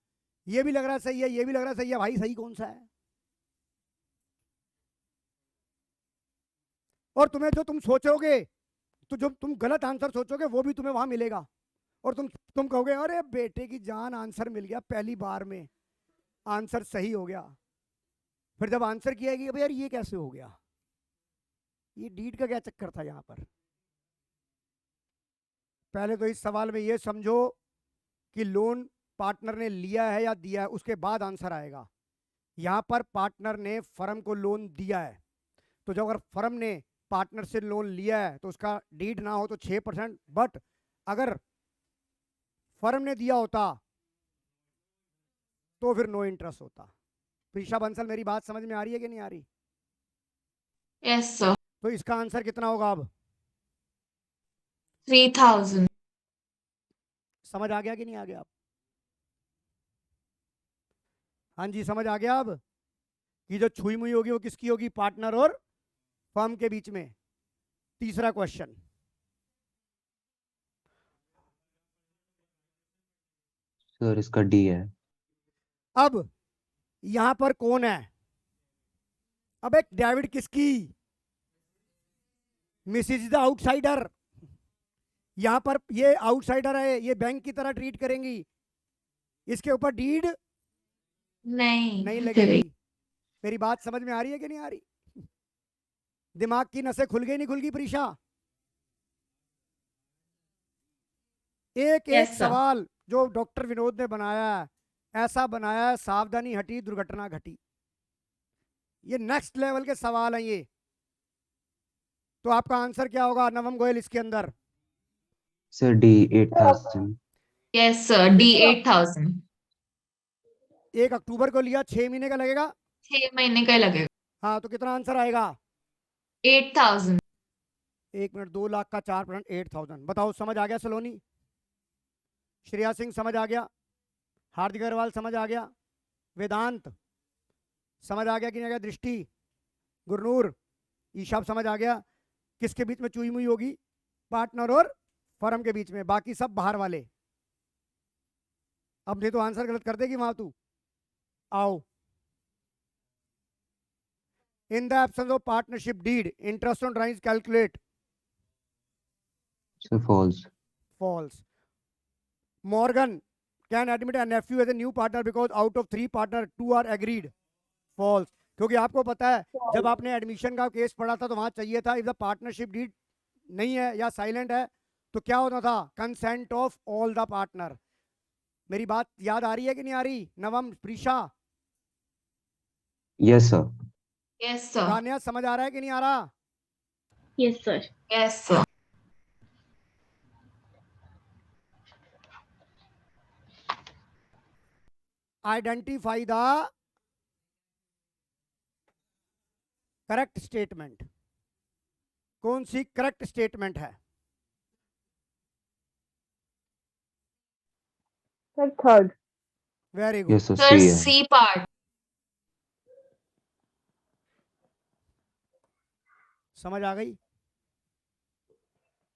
ये भी लग रहा है सही है, ये भी लग रहा है सही है, भाई सही कौन सा है? और तुम्हें जो तुम सोचोगे, तो जो तुम गलत आंसर सोचोगे वो भी तुम्हें वहां मिलेगा, और तुम कहोगे अरे बेटे की जान, आंसर मिल गया पहली बार में, आंसर सही हो गया। फिर जब आंसर किया कि अब यार ये कैसे हो गया, ये डीड का क्या चक्कर था यहां पर? पहले तो इस सवाल में ये समझो कि लोन पार्टनर ने लिया है या दिया है, उसके बाद आंसर आएगा। यहां पर पार्टनर ने फर्म को लोन दिया है, तो जब अगर फर्म ने पार्टनर से लोन लिया है तो उसका डीड ना हो तो 6%, बट अगर फर्म ने दिया होता तो फिर नो इंटरेस्ट होता। प्रीशा बंसल, मेरी बात समझ में आ रही है कि नहीं आ रही? Yes sir. तो इसका आंसर कितना होगा अब? 3000। समझ आ गया कि नहीं आ गया? हाँ जी, समझ आ गया अब कि जो छुई मुई होगी वो किसकी होगी? पार्टनर और फर्म के बीच में। तीसरा क्वेश्चन, सर इसका डी है। अब यहां पर कौन है? अब एक डेविड किसकी? Mrs the outsider. यहां पर ये आउटसाइडर है, ये बैंक की तरह ट्रीट करेंगी, इसके ऊपर डीड नहीं नहीं लगेगी। मेरी बात समझ में आ रही है कि नहीं आ रही? दिमाग की नसें खुल गई नहीं खुल गई प्रीशा? एक एक Yes, sir. सवाल जो डॉक्टर विनोद ने बनाया है, ऐसा बनाया है, सावधानी हटी दुर्घटना घटी। ये नेक्स्ट लेवल के सवाल हैं ये। तो आपका आंसर क्या होगा नवम गोयल इसके अंदर? Sir D 8000। Yes sir, D 8000। 1 अक्टूबर को लिया, 6 महीने का लगेगा। 6 महीने का ही लगेगा। हाँ, तो कितना आंसर आएगा? 8000। 1 मिनट, 2 लाख का 4% 8000। बताओ, समझ आ गया सलोनी? श्रेया सिंह समझ आ गया? हार्दिक अग्रवाल समझ आ गया? वेदांत समझ आ गया कि नहीं आ गया? दृष्टि, गुरनूर, ईशा समझ आ गया? किसके बीच में चुई मुई होगी? पार्टनर और फर्म के बीच में। बाकी सब बाहर वाले। अब नहीं तो आंसर गलत कर देगी वहां तू। आओ, in the absence of partnership deed interest on drawings calculate. Sir false. False. Morgan can admit a nephew as a new partner because out of 3 partner 2 are agreed. False. क्योंकि आपको पता है जब आपने एडमिशन का केस पढ़ा था तो वहां चाहिए था इफ द पार्टनरशिप डीड नहीं है या साइलेंट है तो क्या होता था? Consent of all the partner. मेरी बात याद आ रही है कि नहीं आ रही? Navam, Preesha, yes sir. Yes sir. Ganiya, समझ आ रहा है कि नहीं आ रहा? Yes sir. Yes sir. Identify the correct statement. कौन सी करेक्ट स्टेटमेंट है? Sir third. Very good. Yes sir sir C है। C part. समझ आ गई?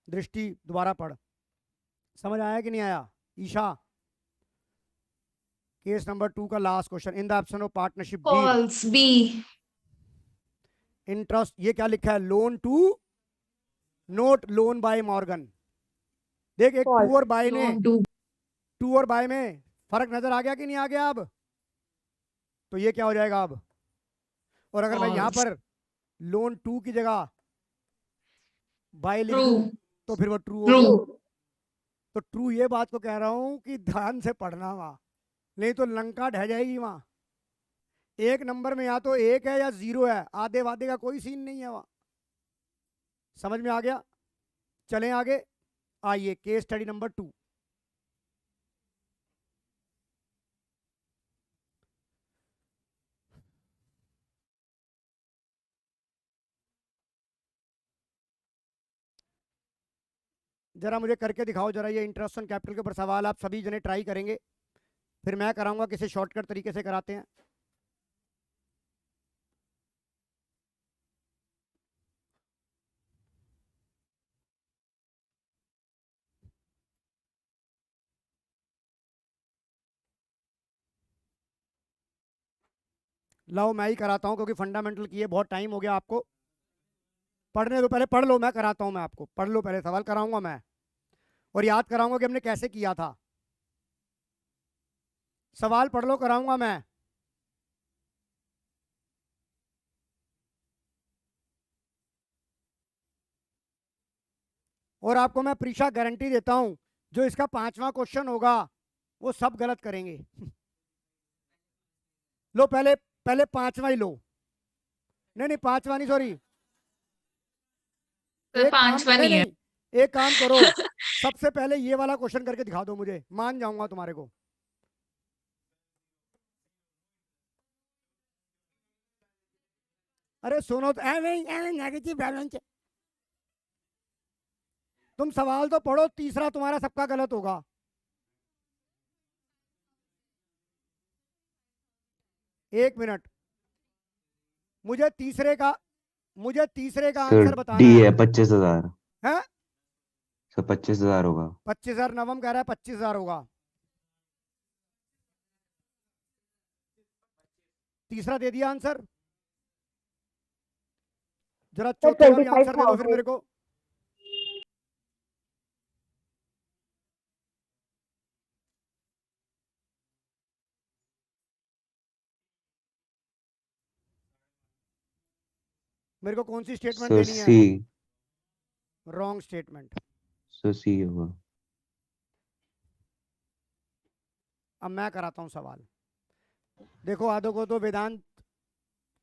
दृष्टि, दोबारा पढ़। समझ आया कि नहीं आया? ईशा, केस नंबर 2 का last question, in the absence of partnership deed false, B. Interest, ये क्या लिखा है? Loan to not loan by Morgan. देख, एक False. टू और बाय ने, लोन टू। टू और बाय में फर्क नजर आ गया कि नहीं आ गया? अब तो ये क्या हो जाएगा अब? और अगर मैं यहाँ False. पर लोन 2 की जगह बाय लिख ट्रू दूं तो फिर वो ट्रू ट्रू होगी। तो ट्रू ये बात को कह रहा हूं कि ध्यान से पढ़ना वहां, नहीं तो लंका ढह जाएगी वहां। एक नंबर में या तो 1 है या 0 है, आधे वादे का कोई सीन नहीं है वहां। समझ में आ गया? चलें आगे। आइए केस स्टडी नंबर 2। जरा मुझे करके दिखाओ जरा, ये इंटरेस्ट ऑन कैपिटल के ऊपर सवाल आप सभी जने ट्राई करेंगे, फिर मैं कराऊंगा किसी शॉर्टकट तरीके से कराते हैं। लाओ मैं ही कराता हूँ, क्योंकि फंडामेंटल की है, बहुत टाइम हो गया आपको। पढ़ने दो, पहले पढ़ लो, मैं कराता हूँ, मैं आपको पढ़ लो, पहले सवाल कराऊंगा मैं और याद कराऊंगा कि हमने कैसे किया था। सवाल पढ़ लो, कराऊंगा मैं। और आपको मैं परीक्षा गारंटी देता हूं, जो इसका 5वां क्वेश्चन होगा वो सब गलत करेंगे। लो पहले, पहले 5वां ही लो। नहीं नहीं 5वां नहीं, सॉरी। सर एक काम, 5वां नहीं नहीं है। नहीं, एक काम करो, सबसे पहले ये वाला क्वेश्चन करके दिखा दो मुझे, मान जाऊंगा तुम्हारे को। अरे सुनो तो, नेगेटिव बैलेंस, तुम सवाल तो पढ़ो, तीसरा तुम्हारा सबका गलत होगा। एक मिनट, मुझे तीसरे का सर आंसर बताना डी है। है 25,000। हैं? सर 25,000 होगा। 25,000 नवम कह रहा है 25,000 होगा। तीसरा दे दिया आंसर, जरा सर चौथे का भी आंसर दे दो फिर 25,000। मेरे को। मेरे को कौन सी स्टेटमेंट सर देनी है? C. Wrong statement. Sir C होगा। अब मैं कराता हूं सवाल। देखो आधो को तो वेदांत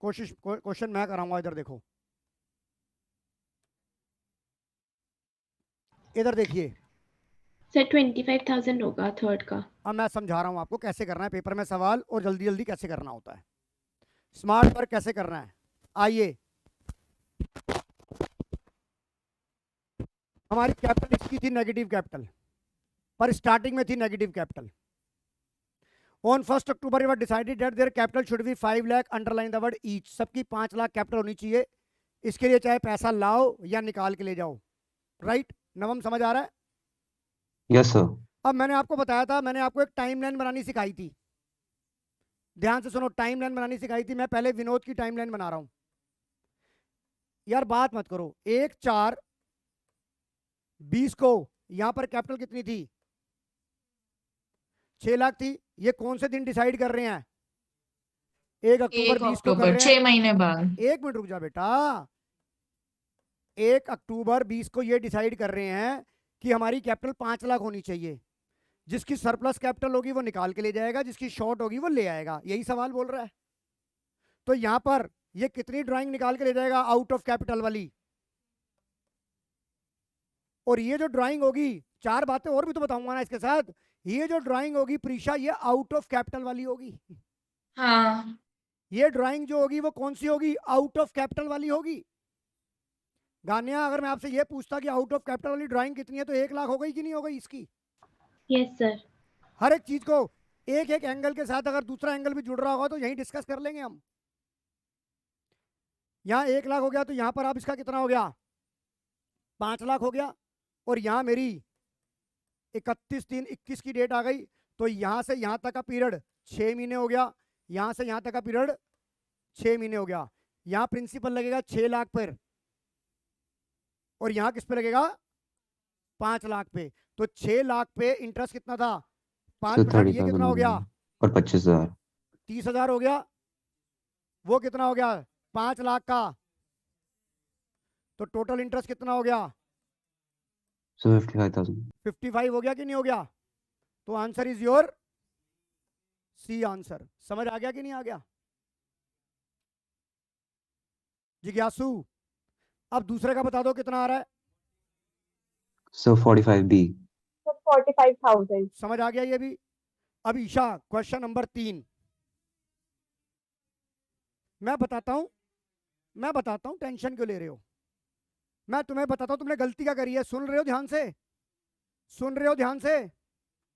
क्वेश्चन मैं कराऊंगा, इधर देखो, इधर देखिए। सर 25,000 होगा थर्ड का। अब मैं समझा रहा हूं आपको कैसे करना है पेपर में सवाल, और जल्दी जल्दी कैसे करना होता है, स्मार्ट वर्क कैसे करना है। आइए, हमारी कैपिटल इसकी थी नेगेटिव कैपिटल, पर स्टार्टिंग में थी negative capital. On 1 October it was decided that their capital should be 5 lakh, underline the word each. सबकी 5 लाख कैपिटल होनी चाहिए। इसके लिए चाहे पैसा लाओ या निकाल के ले जाओ। राइट? नवम समझ आ रहा है? Yes sir. अब मैंने आपको बताया था, मैंने आपको एक टाइमलाइन बनानी सिखाई थी। ध्यान से सुनो, टाइमलाइन बनानी सिखाई थी। मैं पहले विनोद की टाइमलाइन बना रहा हूं। यार बात मत करो। 1/4/20 को यहां पर कैपिटल कितनी थी? 6 लाख थी। ये कौन से दिन डिसाइड कर रहे हैं? 1 अक्टूबर 1 20 को कर अक्टूबर रहे 6 हैं। महीने बाद। 1 मिनट रुक जा बेटा। 1 अक्टूबर 20 को ये डिसाइड कर रहे हैं कि हमारी कैपिटल 5 लाख होनी चाहिए। जिसकी सरप्लस कैपिटल होगी वो निकाल के ले जाएगा, जिसकी शॉर्ट होगी वो ले आएगा। यही सवाल बोल रहा है। तो यहां पर ये कितनी ड्राइंग निकाल के ले जाएगा आउट ऑफ कैपिटल वाली? और ये जो ड्राइंग होगी, 4 बातें और भी तो बताऊंगा ना इसके साथ। ये जो ड्राइंग होगी प्रीशा, ये आउट ऑफ कैपिटल वाली होगी। हाँ ये ड्राइंग जो होगी वो कौन सी होगी? आउट ऑफ कैपिटल वाली होगी। गान्या, अगर मैं आपसे ये पूछता कि आउट ऑफ कैपिटल वाली ड्राइंग कितनी है, तो 1 लाख हो गई कि नहीं हो गई इसकी? Yes sir. हर एक चीज को एक एक एंगल के साथ, अगर दूसरा एंगल भी जुड़ रहा होगा तो यहीं डिस्कस कर लेंगे हम। यहाँ 1 लाख हो गया, तो यहाँ पर आप इसका कितना हो गया? 5 लाख हो गया। और यहाँ मेरी 31/3/21 की डेट आ गई, तो यहाँ से यहाँ तक का पीरियड 6 महीने हो गया। यहाँ से यहाँ तक का पीरियड 6 महीने हो गया। यहाँ प्रिंसिपल लगेगा 6 लाख पर, और यहाँ किस पे लगेगा? 5 लाख पे। तो 6 लाख पे इंटरेस्ट कितना था? 5%। ये कितना हो गया? और 25,000। 30,000 हो गया। वो कितना हो गया? 5 लाख का तो टोटल इंटरेस्ट कितना हो गया? सर 55,000। 55 हो गया कि नहीं हो गया? तो answer is your C answer. समझ आ गया कि नहीं आ गया? जिज्ञासु, अब दूसरे का बता दो कितना आ रहा है। Sir 45B। So 45,000. समझ आ गया ये भी? अब ईशा, क्वेश्चन नंबर 3 मैं बताता हूं, टेंशन क्यों ले रहे हो? मैं तुम्हें बताता हूं तुमने गलती क्या करी है। सुन रहे हो ध्यान से? सुन रहे हो ध्यान से?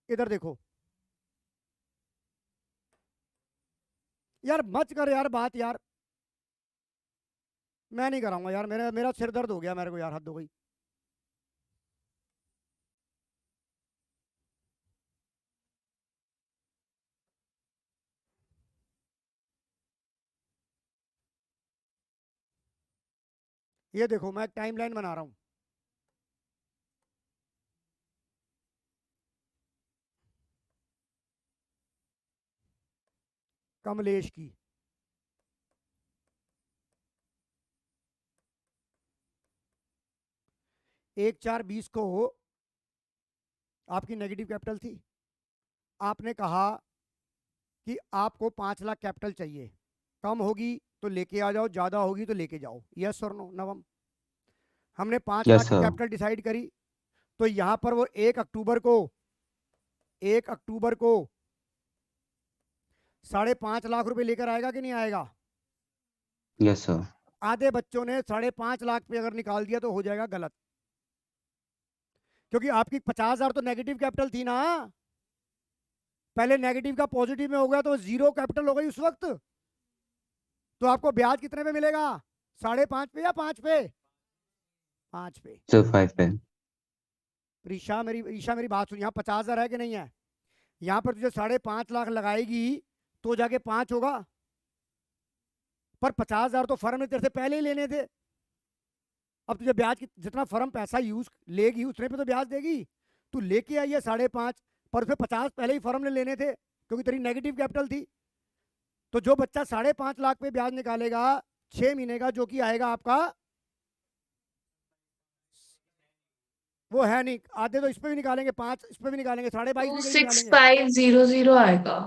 इधर देखो यार, मत कर यार बात यार, मैं नहीं कराऊंगा यार, मेरा सिर दर्द हो गया मेरे को यार, हद हो गई। ये देखो मैं एक टाइमलाइन बना रहा हूं। कमलेश की 1/4/20 को आपकी नेगेटिव कैपिटल थी। आपने कहा कि आपको 5 लाख कैपिटल चाहिए, कम होगी तो लेके आ जाओ, ज्यादा होगी तो लेके जाओ। यस और नो नवम? हमने 5 यस लाख की सर। कैपिटल डिसाइड करी। तो यहां पर वो 1 अक्टूबर को 5.5 लाख रुपए लेकर आएगा कि नहीं आएगा? Yes sir. आधे बच्चों ने 5.5 लाख पे अगर निकाल दिया तो हो जाएगा गलत, क्योंकि आपकी 50,000 तो नेगेटिव कैपिटल थी ना। पहले नेगेटिव का पॉजिटिव में हो गया तो जीरो कैपिटल हो गई उस वक्त। तो आपको ब्याज कितने पे मिलेगा? 5.5 पे या 5 पे? 5 पे। सर 5 पे। ईशा मेरी बात सुन, यहाँ 50,000 है कि नहीं है? यहाँ पर तुझे 5.5 लाख लगाएगी तो जाके 5 होगा, पर 50,000 तो फर्म ने तेरे से पहले ही लेने थे। अब तुझे ब्याज जितना फर्म पैसा यूज लेगी उतने पे तो ब्याज देगी। तू लेके आई है 5.5, पर उसमें 50 पहले ही फर्म ने लेने थे क्योंकि तेरी नेगेटिव कैपिटल थी। तो जो बच्चा 5.5 लाख पे ब्याज निकालेगा 6 महीने का, जो कि आएगा आपका, वो है नहीं, आधे तो इस पे भी निकालेंगे, 5 इस पे भी निकालेंगे, 22.5 भी कहीं निकालेंगे। 26500 आएगा।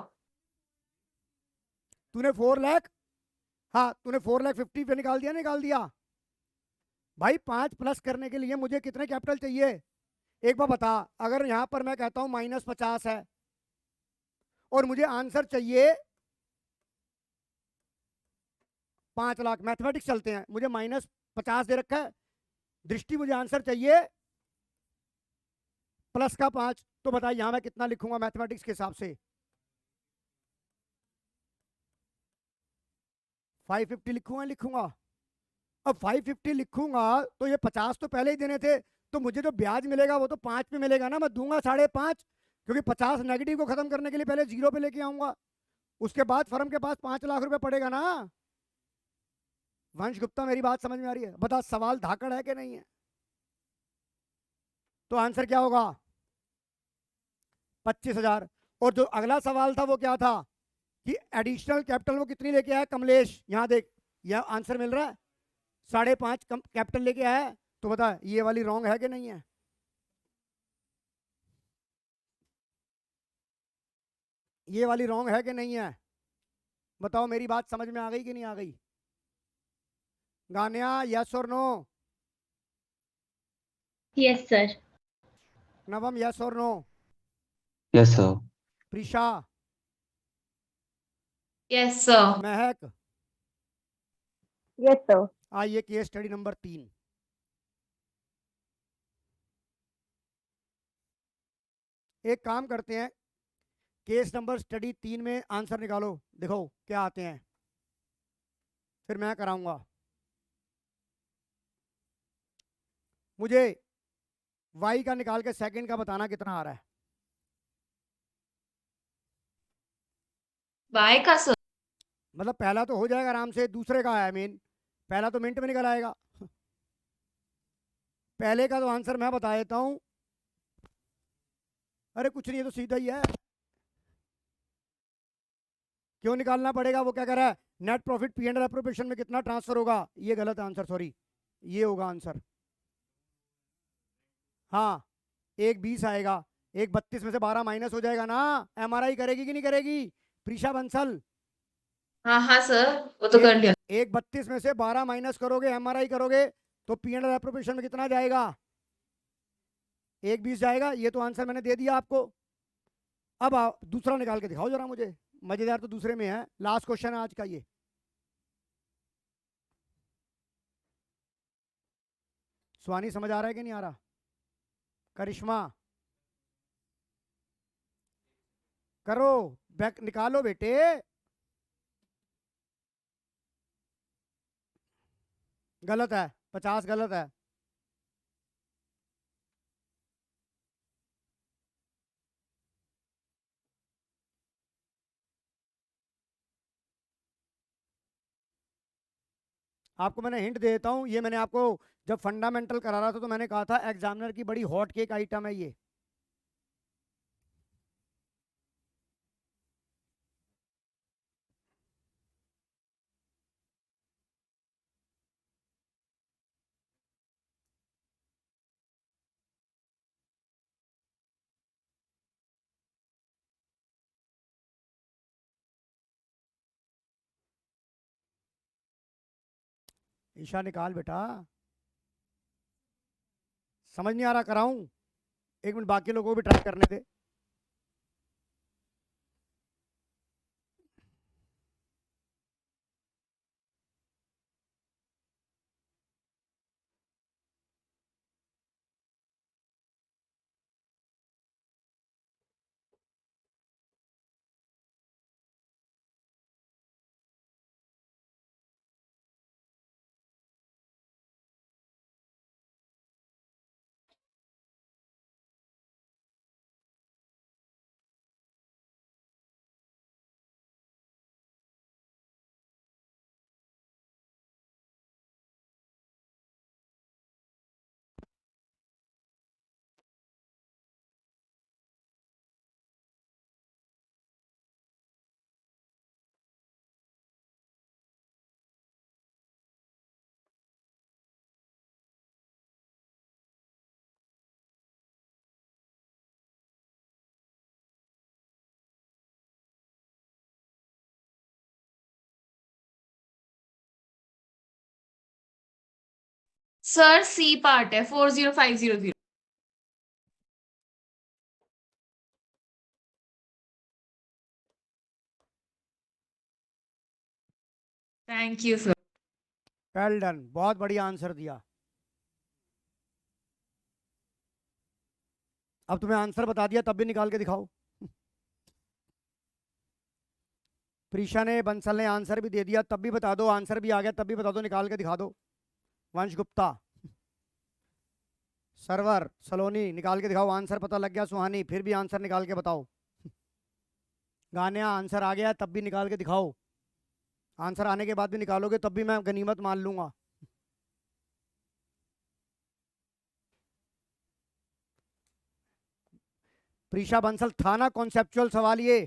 तूने 4 लाख, हाँ तूने 4,50,000 पे निकाल दिया। भाई 5 प्लस करने के लिए मुझे कितने कैपिटल चाहिए एक बार बता। अगर यहां पर मैं कहता हूं -50 है और मुझे आंसर चाहिए 5 लाख, मैथमेटिक्स चलते हैं, मुझे -50 दे रखा है, दृष्टि मुझे आंसर चाहिए प्लस का 5, तो बताइए यहां मैं कितना लिखूंगा मैथमेटिक्स के हिसाब से? 550 लिखूंगा। अब 550 लिखूंगा तो ये 50 तो पहले ही देने थे, तो मुझे जो ब्याज मिलेगा वो तो 5 पे मिलेगा ना, मैं दूंगा 5.5, क्योंकि 50 नेगेटिव को खत्म करने के लिए पहले 0 पे लेके आऊंगा। उसके बाद फर्म के पास 5 लाख रुपए पड़ेगा ना। वंश गुप्ता मेरी बात समझ में आ रही है? बता सवाल धाकड़ है कि नहीं है? तो आंसर क्या होगा? 25,000। और जो अगला सवाल था वो क्या था कि एडिशनल कैपिटल वो कितनी लेके आया कमलेश? यहां देख, यह आंसर मिल रहा है 5.5 कैपिटल लेके आया है। तो बता ये वाली रॉन्ग है कि नहीं है? ये वाली रॉन्ग है कि नहीं है? बताओ मेरी बात समझ में आ गई कि नहीं आ गई? गान्या यस और no? Yes sir. Navam yes और no? Yes sir. Prisha? Yes sir. Mahak? Yes, sir. आइए केस स्टडी नंबर 3। एक काम करते हैं, केस नंबर स्टडी 3 में आंसर निकालो, देखो क्या आते हैं, फिर मैं कराऊंगा। मुझे y का निकाल के सेकंड का बताना कितना आ रहा है। बाय का सर। मतलब पहला तो हो जाएगा आराम से, दूसरे का है मेन, पहला तो मिनट में निकल आएगा। पहले का तो आंसर मैं बता देता हूं। अरे कुछ नहीं, ये तो सीधा ही है। क्यों निकालना पड़ेगा? वो क्या कह रहा है, नेट प्रॉफिट P&L एप्रोप्रिएशन में कितना ट्रांसफर होगा? ये गलत आंसर, सॉरी ये होगा आंसर। हाँ, एक 20 आएगा, एक 32 में से 12 माइनस हो जाएगा ना। एमआरआई करेगी कि नहीं करेगी प्रीशा बंसल? हाँ हाँ सर, वो तो कर लिया। एक 32 में से 12 माइनस करोगे, एमआरआई करोगे तो पीएनआर एप्रोप्रिएशन में कितना जाएगा? एक 20 जाएगा। ये तो आंसर मैंने दे दिया आपको। अब दूसरा निकाल के दिखाओ जरा मुझे। मजेदार तो दूसरे में है। लास्ट क्वेश्चन है आज का ये। स्वानी समझ आ रहा है कि नहीं आ रहा? करिश्मा करो, बैक निकालो बेटे। गलत है, 50 गलत है। आपको मैंने हिंट देता हूं, ये मैंने आपको जब फंडामेंटल करा रहा था तो मैंने कहा था एग्जामिनर की बड़ी हॉट केक आइटम है ये। ईशा निकाल बेटा। समझ नहीं आ रहा, कराऊं? एक मिनट, बाकी लोगों को भी ट्राई करने दे। सर सी पार्ट है 40500। Thank you sir. Well done, बहुत बढ़िया आंसर दिया। अब तुम्हें आंसर बता दिया, तब भी निकाल के दिखाओ। प्रीशा ने, बंसल ने आंसर भी दे दिया, तब भी बता दो। आंसर भी आ गया, तब भी बता दो, निकाल के दिखा दो। वंश गुप्ता, सरवर, सलोनी, निकाल के दिखाओ। आंसर पता लग गया। सुहानी, फिर भी आंसर निकाल के बताओ। गानिया, आंसर आ गया तब भी निकाल के दिखाओ। आंसर आने के बाद भी निकालोगे तब भी मैं गनीमत मान लूंगा। प्रीशा बंसल, था ना कॉन्सेप्चुअल सवाल ये?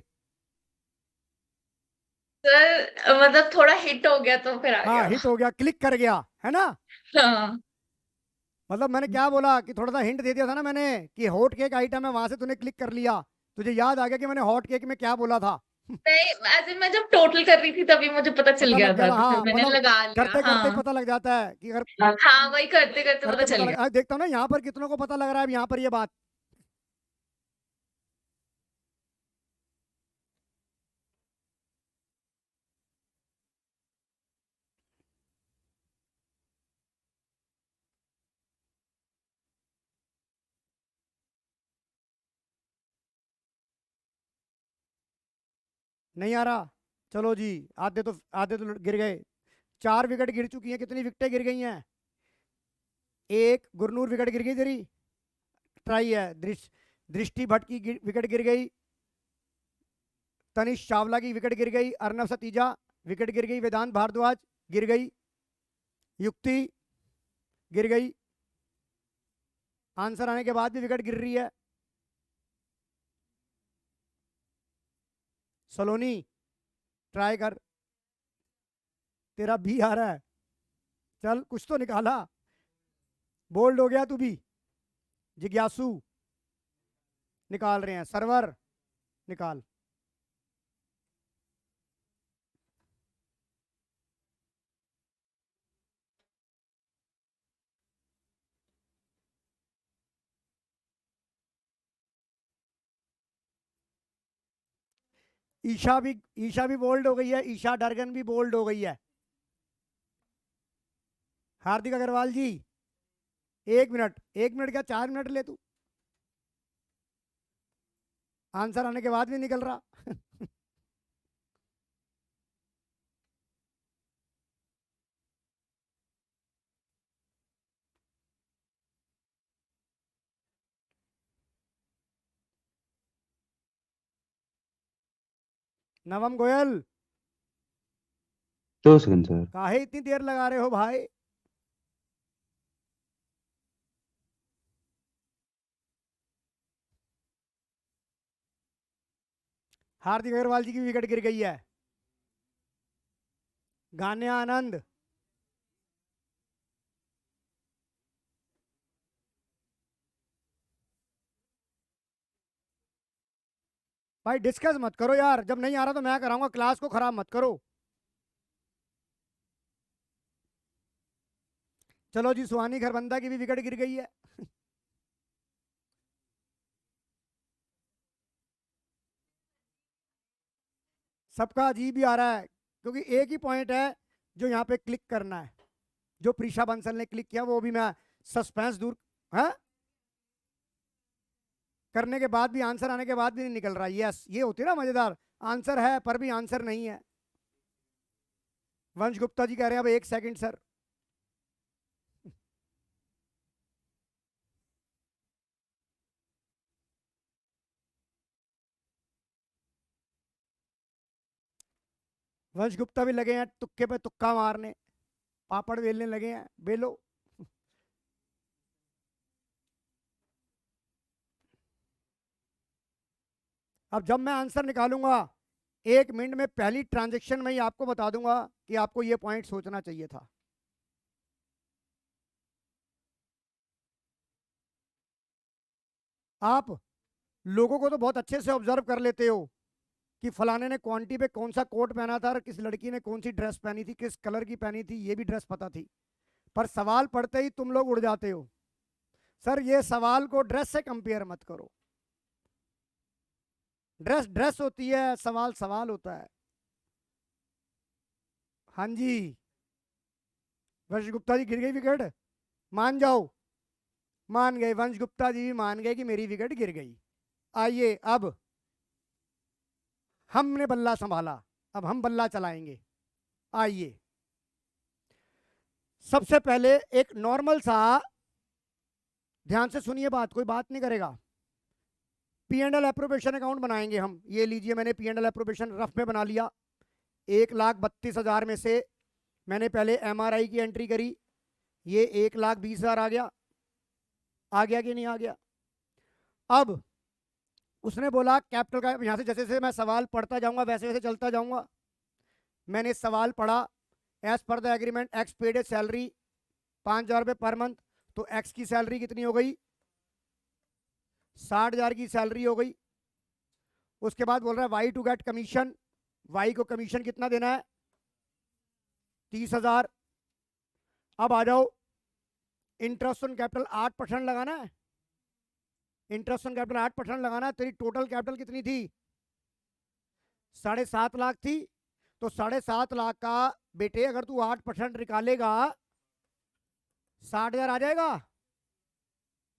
सर मतलब थोड़ा हिट हो गया तो फिर आ हाँ, गया। हिट हो गया, क्लिक कर गया, है ना? हाँ मतलब मैंने क्या बोला कि थोड़ा सा हिंट दे दिया था ना मैंने कि हॉट केक आइटम है, वहां से तूने क्लिक कर लिया। तुझे याद आ गया कि मैंने हॉट केक में क्या बोला था। नहीं, ऐसे मैं जब टोटल कर रही थी तभी मुझे पता चल पता गया लग गया था, था, तो फिर हाँ, मैंने मतलब लगा लिया। करते करते ही हाँ पता लग जाता है कि अगर हाँ, वही करते करते पता करते चल पता गया। लग, देखता हूँ ना यहाँ पर कितनों को पता लग रहा है अब यहाँ पर ये बात। नहीं आ रहा? चलो जी, आधे तो गिर गए। 4 विकेट गिर चुकी हैं। कितनी विकेटें गिर गई हैं? एक गुरनूर विकेट गिर गई तेरी, ट्राई है। दृष्टि भट्ट की विकेट गिर गई। तनिष चावला की विकेट गिर गई। अर्नव सतीजा विकेट गिर गई। वेदांत भारद्वाज गिर गई। युक्ति गिर गई। आंसर आने के बाद भी विकेट गिर रही है। सलोनी, ट्राई कर, तेरा भी आ रहा है। चल, कुछ तो निकाला। बोल्ड हो गया तू भी? जिज्ञासु निकाल रहे हैं, सर्वर निकाल। ईशा भी बोल्ड हो गई है, ईशा डरगन भी बोल्ड हो गई है। हार्दिक अग्रवाल जी 1 मिनट, 1 मिनट क्या 4 मिनट ले तू, आंसर आने के बाद भी निकल रहा। नवम गोयल 2 सेकंड सर। काहे इतनी देर लगा रहे हो भाई? हार्दिक अग्रवाल जी की विकेट गिर गई है। गान्या आनंद भाई डिस्कस मत करो यार, जब नहीं आ रहा तो मैं कराऊंगा, क्लास को खराब मत करो। चलो जी, सुहानी खरबंदा की भी विकेट गिर गई है। सबका अजीब ही आ रहा है, क्योंकि एक ही पॉइंट है जो यहाँ पे क्लिक करना है, जो प्रीशा बंसल ने क्लिक किया वो भी मैं सस्पेंस दूर है करने के बाद भी, आंसर आने के बाद भी नहीं निकल रहा। यस, ये होती है ना मजेदार, आंसर है पर भी आंसर नहीं है। वंश गुप्ता जी कह रहे हैं अब 1 सेकंड सर। वंश गुप्ता भी लगे हैं तुक्के पे तुक्का मारने, पापड़ बेलने लगे हैं, बेलो। अब जब मैं आंसर निकालूंगा 1 मिनट में, पहली ट्रांजैक्शन में ही आपको बता दूंगा कि आपको ये पॉइंट सोचना चाहिए था। आप लोगों को तो बहुत अच्छे से ऑब्जर्व कर लेते हो कि फलाने ने क्वांटी पे कौन सा कोट पहना था और किस लड़की ने कौन सी ड्रेस पहनी थी, किस कलर की पहनी थी, ये भी ड्रेस पता थी, पर सवाल पढ़ते ही तुम लोग उड़ जाते हो। सर ये सवाल को ड्रेस से कंपेयर मत करो, ड्रेस ड्रेस होती है, सवाल सवाल होता है। हाँ जी, वंश गुप्ता जी गिर गई विकेट, मान जाओ, मान गए, वंश गुप्ता जी भी मान गए कि मेरी विकेट गिर गई। आइए अब हमने बल्ला संभाला, अब हम बल्ला चलाएंगे। आइए सबसे पहले एक नॉर्मल सा, ध्यान से सुनिए बात, कोई बात नहीं करेगा। P&L एप्रोप्रिएशन अकाउंट बनाएंगे हम। ये लीजिए, मैंने P&L एप्रोप्रिएशन रफ में बना लिया। 1,32,000 में से मैंने पहले MRI की एंट्री करी, ये 1,20,000 आ गया कि नहीं आ गया? अब उसने बोला कैपिटल का, यहाँ से जैसे जैसे मैं सवाल पढ़ता जाऊंगा वैसे वैसे चलता जाऊंगा। मैंने सवाल पढ़ा, as per the agreement X paid a salary 5,000 रुपये पर मंथ, तो एक्स की सैलरी कितनी हो गई? 60,000 की सैलरी हो गई। उसके बाद बोल रहा है Y to get commission, Y को कमीशन कितना देना है? 30,000। अब आ जाओ, इंटरेस्ट ऑन कैपिटल 8% लगाना है, इंटरेस्ट ऑन कैपिटल 8% लगाना है। तेरी टोटल कैपिटल कितनी थी? 7.5 लाख थी, तो 7.5 लाख का बेटे अगर तू 8% निकालेगा 60,000 आ जाएगा,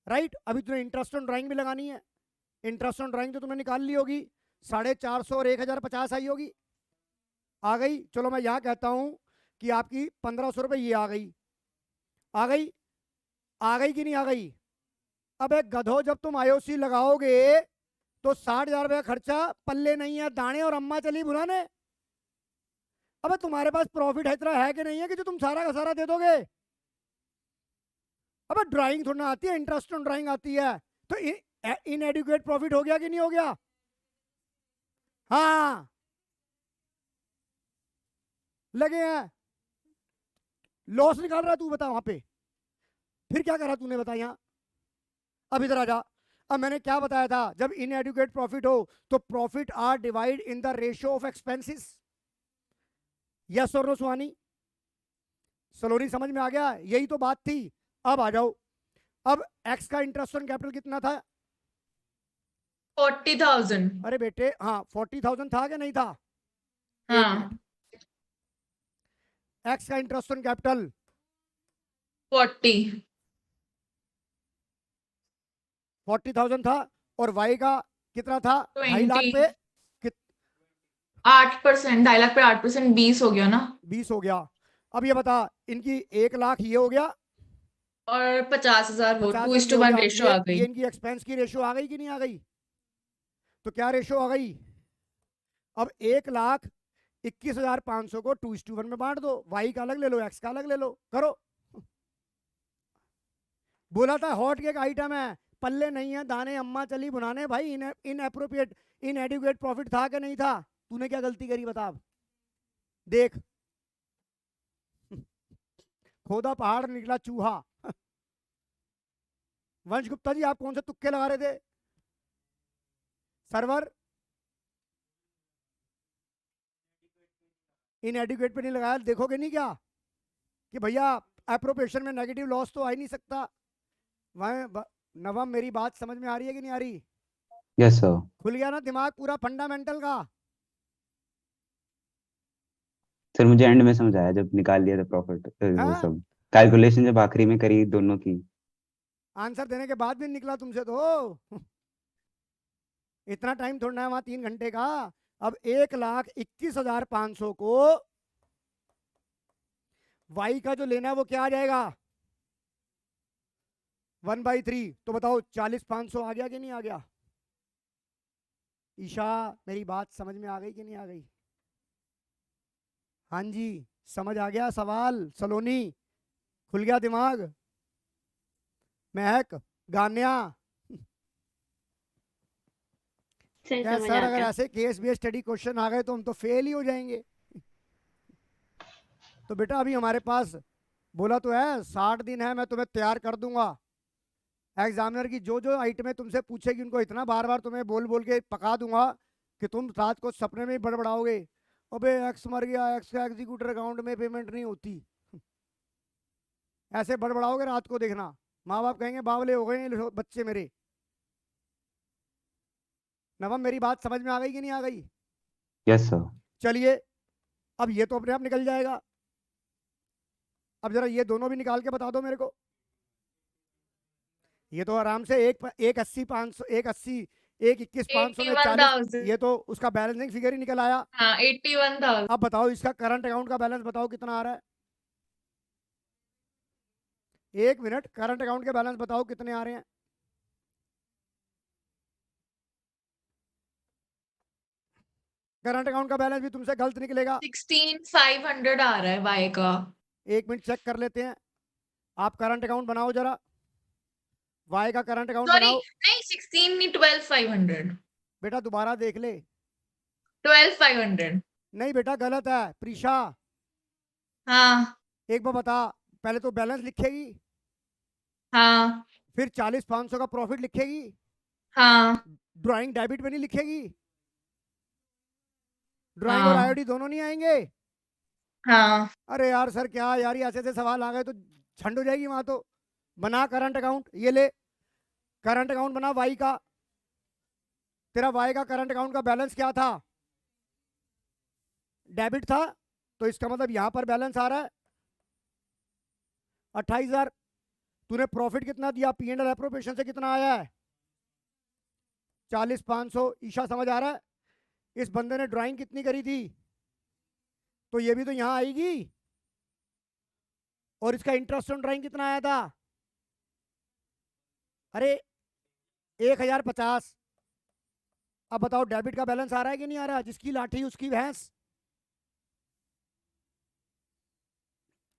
राइट? अभी तुमने इंटरेस्ट ऑन ड्राइंग भी लगानी है, इंटरेस्ट ऑन ड्राइंग तो तुमने निकाल ली होगी, 450 और 1,050 आई होगी, आ गई। चलो मैं यहाँ कहता हूँ कि आपकी 1,500 रुपये ये आ गई, आ गई, आ गई कि नहीं आ गई? अब एक गधो, जब तुम IOC लगाओगे तो 60,000 रुपये खर्चा पल्ले नहीं है, दाने और अम्मा चली बुलाने। अबे तुम्हारे पास प्रॉफिट है इतना है कि नहीं है कि जो तुम सारा का सारा दे दोगे? अबे ड्राइंग थोड़ा आती है, इंटरेस्ट ऑन ड्राइंग आती है, तो इनएडिक्वेट प्रॉफिट हो गया कि नहीं हो गया? हाँ लगे हैं, लॉस निकाल रहा है तू, बता वहां पे फिर क्या करा तूने, बता यहाँ, अब इधर आ जा। अब मैंने क्या बताया था, जब इनएडुकेट प्रॉफिट हो तो profit are divide in the ratio of expenses. Yes और नो सुहानी, सलोनी समझ में आ गया? यही तो बात थी। अब आ जाओ, अब एक्स का इंटरेस्ट ऑन कैपिटल कितना था? 40,000। अरे बेटे हाँ 40,000 था क्या नहीं था? हाँ, एक्स का इंटरेस्ट ऑन कैपिटल 40। 40,000 था, और वाई का कितना था? 2.5 लाख 20। पे 8%, 2.5 लाख पे 8%, 20 हो गया ना। 20 हो गया। अब ये बता, इनकी 1 लाख ये हो गया, और 50,000 वो 50,000 ये 2:1 हो गया। रेशियो आ ये गई। इनकी एक्सपेंस की रेशियो आ गई कि नहीं आ गई? तो क्या रेशियो आ गई? अब 1,21,500 को 2:1 में बांट दो, वाई का अलग ले लो, एक्स का अलग ले लो, करो। बोला था हॉट केक आइटम है, पल्ले नहीं है दाने, अम्मा चली बुनाने। भाई इनएप्रोप्रिएट इनएडुकेट प्रॉफिट था कि नहीं था? तूने क्या गलती करी बता अब? देख, खोदा पहाड़ निकला चूहा। वंश गुप्ता जी, आप कौन से तुक्के लगा रहे थे? सर्वर इनएडुकेट पे नहीं लगाया, देखोगे नहीं क्या कि भैया एप्रोप्रिएशन में नेगेटिव लॉस तो आ ही नहीं सकता? वह नवम, मेरी बात समझ में आ रही है कि नहीं आ रही? Yes sir. खुल गया ना दिमाग पूरा फंडामेंटल का? सर मुझे एंड में समझ आया जब निकाल लिया था प्रॉफिट, वो हाँ? सब कैलकुलेशन जब आखिरी में करी दोनों की। आंसर देने के बाद भी निकला तुमसे तो। इतना टाइम थोड़ा है वहां, 3 घंटे का। अब 1,21,500 को वाई का जो लेना है वो क्या आ जाएगा? 1/3। तो बताओ 40,500 आ गया कि नहीं आ गया? ईशा, मेरी बात समझ में आ गई कि नहीं आ गई? हाँ जी, समझ आ गया सवाल? सलोनी, खुल गया दिमाग? महक, गान्या, सर क्या समझ सर आ अगर गया। ऐसे केस बेस्ड स्टडी क्वेश्चन आ गए तो हम तो फेल ही हो जाएंगे। तो बेटा अभी हमारे पास बोला तो है 60 दिन है, मैं तुम्हें तैयार कर दूंगा। एग्जामिनर की जो जो आइटमें तुमसे पूछेगी उनको इतना बार बार तुम्हें बोल बोल के पका दूंगा कि तुम रात को सपने में ही बड़बड़ाओगे, अबे एक्स मर गया, एक्स का एग्जीक्यूटर अकाउंट में पेमेंट नहीं होती। ऐसे बड़बड़ाओगे रात को, देखना माँ बाप कहेंगे बावले हो गए ये बच्चे मेरे। नवम, मेरी बात समझ में आ गई कि नहीं आ गई? Yes sir. चलिए, अब ये तो अपने आप निकल जाएगा। अब जरा ये दोनों भी निकाल के बता दो मेरे को। ये तो आराम से 1,80,500, 1,21,500 में 40, 81,000। ये तो उसका बैलेंसिंग फिगर ही निकल आया। हाँ, 81,000। अब बताओ इसका करंट अकाउंट का बैलेंस बताओ कितना आ रहा है? 1 मिनट, करंट अकाउंट के बैलेंस बताओ कितने आ रहे हैं? करंट अकाउंट का बैलेंस भी तुमसे गलत निकलेगा। 16,500 आ रहा है वाई का। 1 मिनट चेक कर लेते हैं। आप करंट अकाउंट बनाओ जरा, वाई का करंट अकाउंट सॉरी, बनाओ। नहीं 16 नहीं, 12,500। बेटा दोबारा देख ले। 12,500। नहीं बेटा गलत है प्रीशा। हाँ एक बार बता, पहले तो बैलेंस लिखेगी, हाँ फिर 40,500 का प्रॉफिट लिखेगी, हाँ ड्राइंग डेबिट में नहीं लिखेगी? ड्राइंग और हाँ आईओडी दोनों नहीं आएंगे? हाँ। अरे यार सर क्या यार, ये ऐसे ऐसे सवाल आ गए तो झंड हो जाएगी वहां तो। बना करंट अकाउंट, ये ले करंट अकाउंट बना वाई का। तेरा वाई का करंट अकाउंट का बैलेंस क्या था? डेबिट था, तो इसका मतलब यहां पर बैलेंस आ रहा है 28,000। तूने प्रॉफिट कितना दिया? पी एंड एल एप्रोप्रिएशन से कितना आया है? 40,500। ईशा समझ आ रहा है? इस बंदे ने ड्राइंग कितनी करी थी? तो ये भी तो यहां आएगी। और इसका इंटरेस्ट ऑन ड्राइंग कितना आया था? अरे 1,050। अब बताओ डेबिट का बैलेंस आ रहा है कि नहीं आ रहा? जिसकी लाठी उसकी भैंस।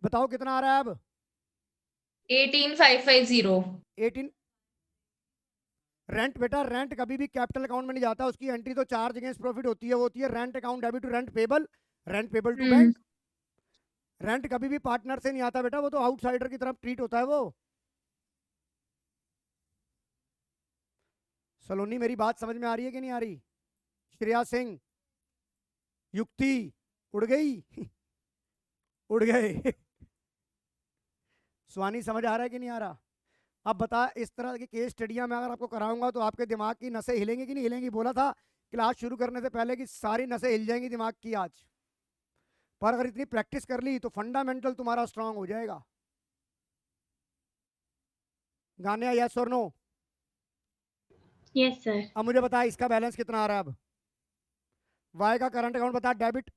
बताओ कितना आ रहा है अब? 18,550। 18। रेंट बेटा, रेंट कभी भी कैपिटल अकाउंट में नहीं जाता, उसकी एंट्री तो चार्ज अगेंस्ट प्रॉफिट होती है, वो होती है rent account debit to rent payable, rent payable to bank. Rent कभी भी पार्टनर से नहीं आता बेटा, वो तो आउटसाइडर की तरफ ट्रीट होता है वो। सलोनी मेरी बात समझ में आ रही है कि नहीं आ रही? श्रेया सिंह, युक्ति उड़ गई उड़ गए स्वानी समझ आ रहा है कि नहीं आ रहा? अब बता, इस तरह की केस स्टडियां मैं अगर आपको कराऊंगा तो आपके दिमाग की नसें हिलेंगी कि नहीं हिलेंगी? बोला था क्लास शुरू करने से पहले कि सारी नसें हिल जाएंगी दिमाग की आज, पर अगर इतनी प्रैक्टिस कर ली तो फंडामेंटल तुम्हारा स्ट्रांग हो जाएगा। गाने यस और नो? Yes sir. अब मुझे बता इसका बैलेंस कितना आ रहा है? अब वाई का करंट अकाउंट बता, डेबिट।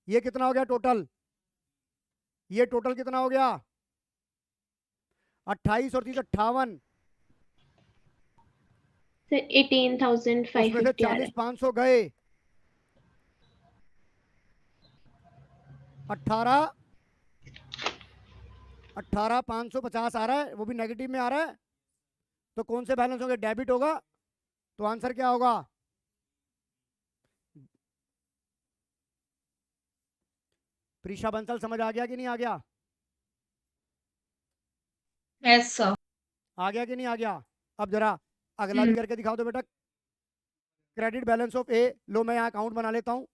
ये कितना हो गया टोटल? ये टोटल कितना हो गया? 28 और 30 58। सर 18,550 उसमें से आ रहा 40 है। 500 गए, 18 550 आ रहा है, वो भी नेगेटिव में आ रहा है। तो कौन से बैलेंस होंगे? डेबिट होगा। तो आंसर क्या होगा? प्रीशा बंसल समझ आ गया कि नहीं आ गया? Yes sir. आ गया कि नहीं आ गया? अब जरा अगला भी करके दिखाओ तो बेटा। क्रेडिट बैलेंस ऑफ ए, लो मैं यहाँ अकाउंट बना लेता हूँ।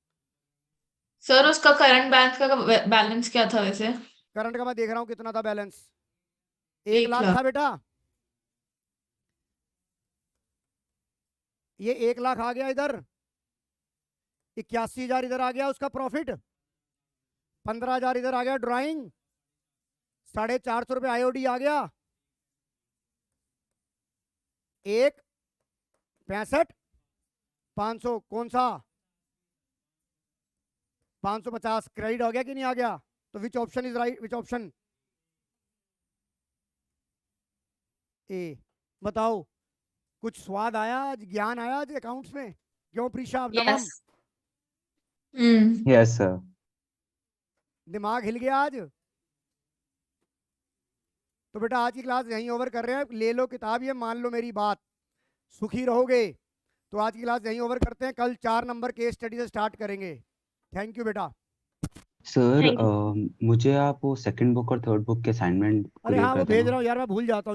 सर उसका करंट बैंक का बैलेंस क्या था वैसे? करंट का मैं देख रहा हूँ कितना था बैलेंस। 1 1 लाख लाख। था बेटा। ये 1 लाख आ गया इधर, 81,000 इधर आ गया उसका प्रॉफिट, 15,000 इधर आ गया ड्राइंग, 450 रुपये आईओडी आ गया, 1 65 500 कौन सा? 550 क्रेडिट हो गया कि नहीं आ गया? तो which option is right? Which option? A. बताओ, कुछ स्वाद आया आज, ज्ञान आया आज अकाउंट्स में? क्यों Preesha? Namam, yes. Hmm. Yes sir. दिमाग हिल गया आज? तो बेटा आज की क्लास यहीं ओवर कर रहे हैं। ले लो किताब, ये मान लो मेरी बात, सुखी रहोगे। तो आज की क्लास यहीं ओवर करते हैं, कल 4 नंबर केस स्टडी से स्टार्ट करेंगे। थैंक यू बेटा। Sir Thank you. मुझे आप वो सेकंड बुक और थर्ड बुक के असाइनमेंट अरे कुरियर हाँ कर वो देना। भेज रहा हूँ यार, मैं भूल जाता हूँ।